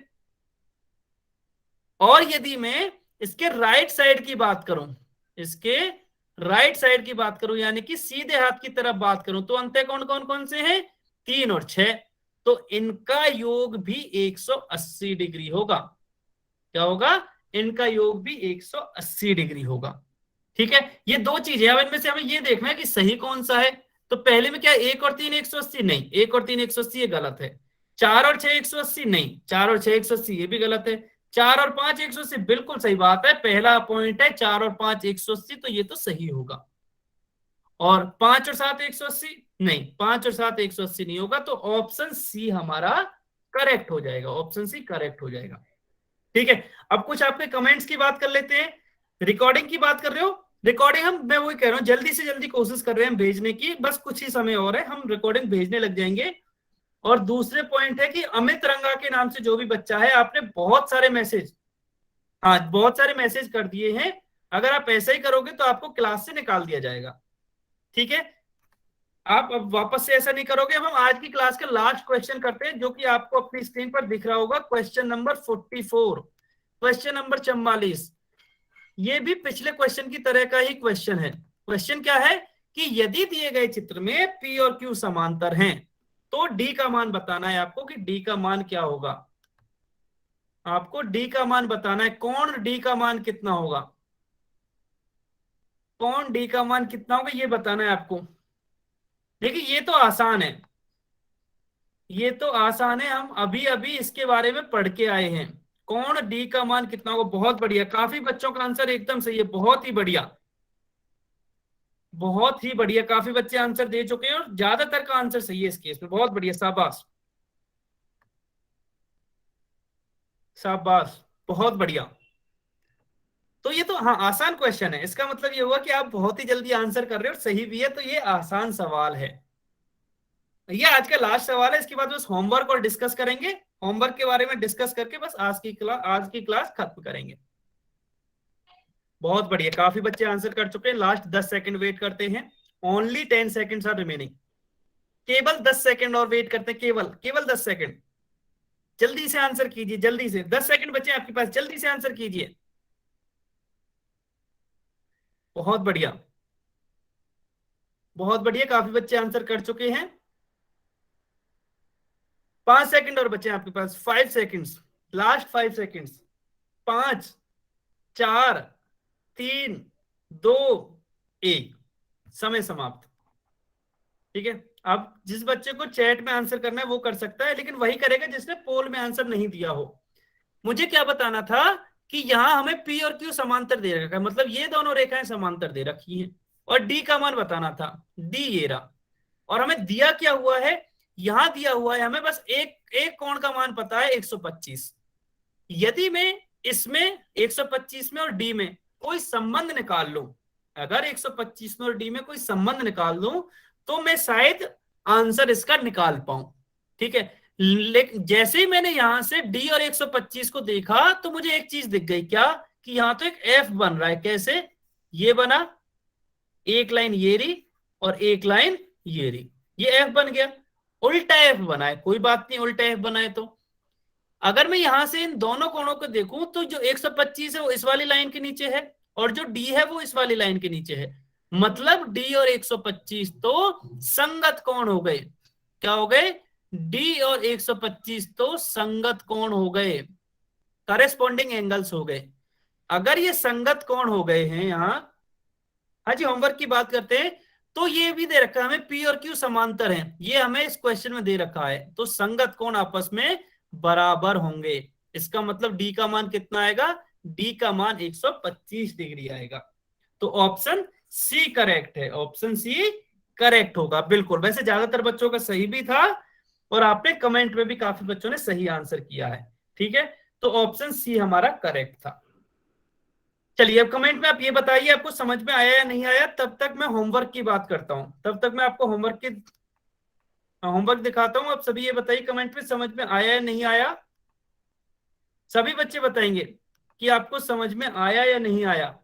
और यदि मैं इसके राइट साइड की बात करूं, इसके राइट साइड की बात करूं यानी कि सीधे हाथ की तरफ बात करूं तो अंतःकोण कौन कौन से हैं, 3 और 6, तो इनका योग भी 180 डिग्री होगा। क्या होगा, इनका योग भी 180 डिग्री होगा, ठीक है। ये दो चीजें, अब इनमें से हमें ये देखना है कि सही कौन सा है। तो पहले में क्या 1 और 3 180, नहीं 1 और 3 180 ये गलत है। 4 और 6 180, नहीं 4 और 6 180 ये भी गलत है। 4 और 5 180 बिल्कुल सही बात है, पहला पॉइंट है 4 और 5 180, तो ये तो सही होगा। और 5 और 7 180, नहीं 5 और 7 180 नहीं होगा, तो ऑप्शन सी हमारा करेक्ट हो जाएगा, ऑप्शन सी करेक्ट हो जाएगा, ठीक है। अब कुछ आपके कमेंट्स की बात कर लेते हैं। रिकॉर्डिंग की बात कर रहे हो, रिकॉर्डिंग मैं वही कह रहा हूं, जल्दी से जल्दी कोशिश कर रहे हैं भेजने की, बस कुछ ही समय और है, हम रिकॉर्डिंग भेजने लग जाएंगे। और दूसरे पॉइंट है कि अमित रंगा के नाम से जो भी बच्चा है, आपने बहुत सारे मैसेज, हाँ बहुत सारे मैसेज कर दिए हैं, अगर आप ऐसा ही करोगे तो आपको क्लास से निकाल दिया जाएगा, ठीक है। आप अब वापस से ऐसा नहीं करोगे। अब हम आज की क्लास का लास्ट क्वेश्चन करते हैं, जो कि आपको अपनी स्क्रीन पर दिख रहा होगा, क्वेश्चन नंबर 44, क्वेश्चन नंबर 44। ये भी पिछले क्वेश्चन की तरह का ही क्वेश्चन है। क्वेश्चन क्या है कि यदि दिए गए चित्र में P और Q समांतर हैं तो D का मान बताना है आपको, कि D का मान क्या होगा। आपको D का मान बताना है, कोण D का मान कितना होगा, कोण D का मान कितना होगा ये बताना है आपको। देखिए ये तो आसान है, ये तो आसान है, हम अभी अभी इसके बारे में पढ़ के आए हैं। कोण D का मान कितना होगा, बहुत बढ़िया, काफी बच्चों का आंसर एकदम सही है, बहुत ही बढ़िया, बहुत ही बढ़िया, काफी बच्चे आंसर दे चुके हैं और ज्यादातर का आंसर सही है इस केस में, बहुत बढ़िया, शाबाश शाबाश, बहुत बढ़िया। तो ये तो हाँ आसान क्वेश्चन है, इसका मतलब ये हुआ कि आप बहुत ही जल्दी आंसर कर रहे हो और सही भी है, तो ये आसान सवाल है। ये आज का लास्ट सवाल है, इसके बाद बस होमवर्क और डिस्कस करेंगे, होमवर्क के बारे में डिस्कस करके बस आज की क्लास खत्म करेंगे। बहुत बढ़िया, काफी बच्चे आंसर कर चुके हैं। लास्ट 10 सेकंड वेट करते हैं, ओनली 10 सेकंड्स आर रिमेनिंग, केवल 10 सेकंड और वेट करते हैं, केवल 10 सेकंड। जल्दी से आंसर कीजिए, जल्दी से, 10 सेकंड बचे आपके पास, जल्दी से आंसर कीजिए। बहुत बढ़िया, बहुत बढ़िया, काफी बच्चे आंसर कर चुके हैं। 5 सेकंड और बचे आपके पास, 5 सेकंड्स, लास्ट 5 सेकंड्स। 5 4 3 2 1, समय समाप्त, ठीक है। अब जिस बच्चे को चैट में आंसर करना है वो कर सकता है, लेकिन वही करेगा जिसने पोल में आंसर नहीं दिया हो। मुझे क्या बताना था कि यहां हमें P और Q समांतर दे रखा है, मतलब ये दोनों रेखाएं समांतर दे रखी हैं, और D का मान बताना था, D ये रहा। और हमें दिया क्या हुआ है, यहां दिया हुआ है हमें बस एक कोण का मान पता है 125। यदि मैं इसमें 125 में और D में कोई संबंध निकाल लूं, अगर 125 में और D में कोई संबंध निकाल लूं तो मैं शायद आंसर इसका निकाल पाऊं, ठीक है। लेकिन जैसे ही मैंने यहां से D और 125 को देखा तो मुझे एक चीज दिख गई, क्या, कि यहां तो एक F बन रहा है। कैसे, ये बना, एक लाइन ये रही और एक लाइन ये रही, ये एफ बन गया। उल्टा एफ बना है, कोई बात नहीं, उल्टा एफ बनाए तो अगर मैं यहां से इन दोनों कोणों को देखूं तो जो 125 है वो इस वाली लाइन के नीचे है और जो डी है वो इस वाली लाइन के नीचे है, मतलब डी और 125 तो संगत कोण हो गए। क्या हो गए? डी और 125 तो संगत कोण हो गए, करेस्पॉन्डिंग एंगल्स हो गए। अगर ये संगत कोण हो गए हैं यहाँ, हाँ जी होमवर्क की बात करते हैं, तो ये भी दे रखा है हमें पी और क्यू समांतर हैं, ये हमें इस क्वेश्चन में दे रखा है, तो संगत कोण आपस में बराबर होंगे। इसका मतलब डी का मान कितना आएगा? डी का मान 125 डिग्री आएगा। तो ऑप्शन सी करेक्ट है, ऑप्शन सी करेक्ट होगा बिल्कुल। वैसे ज्यादातर बच्चों का सही भी था और आपने कमेंट में भी काफी बच्चों ने सही आंसर किया है, ठीक है, तो ऑप्शन सी हमारा करेक्ट था। चलिए अब कमेंट में आप ये बताइए आपको समझ में आया या नहीं आया, तब तक मैं होमवर्क की बात करता हूं, तब तक मैं आपको होमवर्क दिखाता हूं। आप सभी ये बताइए कमेंट में समझ में आया या नहीं आया। सभी बच्चे बताएंगे कि आपको समझ में आया या नहीं आया।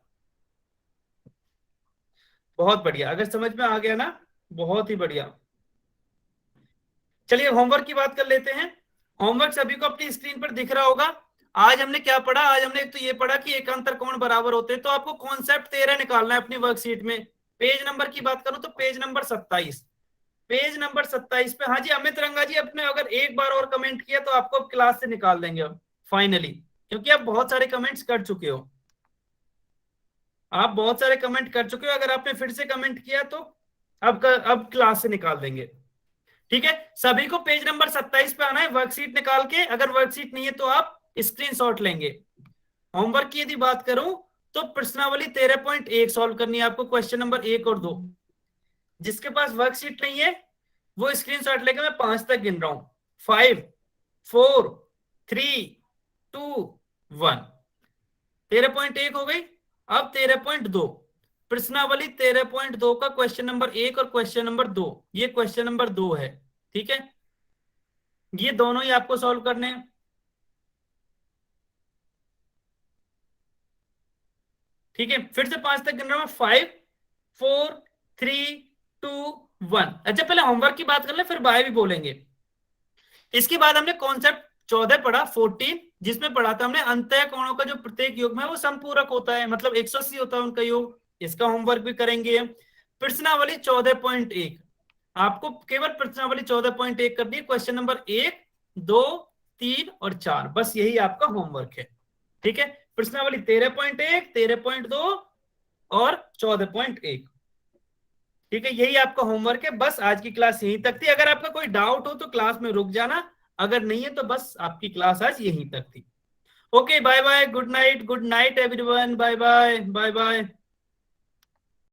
बहुत बढ़िया, अगर समझ में आ गया ना बहुत ही बढ़िया। चलिए होमवर्क की बात कर लेते हैं। होमवर्क सभी को अपनी स्क्रीन पर दिख रहा होगा। आज हमने क्या पढ़ा? आज हमने एक तो ये पढ़ा कि एकांतर कोण बराबर होते हैं, तो आपको कॉन्सेप्ट 13 निकालना है अपनी वर्कशीट में। पेज नंबर की बात करूं तो पेज नंबर 27, पेज नंबर 27 पे। हाँ जी अमित रंगा जी, अपने अगर एक बार और कमेंट किया तो आपको क्लास से निकाल देंगे फाइनली, क्योंकि आप बहुत सारे कमेंट्स कर चुके हो, आप बहुत सारे कमेंट कर चुके हो। अगर आपने फिर से कमेंट किया तो अब क्लास से निकाल देंगे, ठीक है। सभी को पेज नंबर 27 पे आना है वर्कशीट निकाल के। अगर वर्कशीट नहीं है तो आप स्क्रीनशॉट लेंगे। होमवर्क की यदि बात करूं तो प्रश्नावली 13.1 सॉल्व करनी है आपको, क्वेश्चन नंबर 1 और 2। जिसके पास वर्कशीट नहीं है वो स्क्रीनशॉट लेकर, मैं 5 तक गिन रहा हूं। 5 4 3 2 1। 13.1 हो गई। अब 13.2 प्रश्नावली 13.2 का क्वेश्चन नंबर 1 और क्वेश्चन नंबर 2, ये क्वेश्चन नंबर 2 है, ठीक है। ये दोनों ही आपको सॉल्व करने हैं, ठीक है। फिर से 5 तक गिन रहा हूं। 5 4 3 2 1। अच्छा पहले होमवर्क की बात कर ले, फिर बाय भी बोलेंगे। इसके बाद हमने कॉन्सेप्ट 14 पढ़ा, 14, जिसमें पढ़ा था हमने अंतः कोणों का जो प्रत्येक योग है वो समपूरक होता है, मतलब 180 होता है उनका योग। इसका होमवर्क भी करेंगे। प्रश्नावली 14.1 आपको केवल प्रश्नावली 14.1 करनी है, क्वेश्चन नंबर 1 2 3 और 4, बस यही आपका होमवर्क है, ठीक है। प्रश्नावली 13.1 13.2 और 14.1, ठीक है, यही आपका होमवर्क है। बस आज की क्लास यहीं तक थी। अगर आपका कोई डाउट हो तो क्लास में रुक जाना, अगर नहीं है तो बस आपकी क्लास आज यहीं तक थी। Okay bye bye, good night everyone, bye bye bye bye.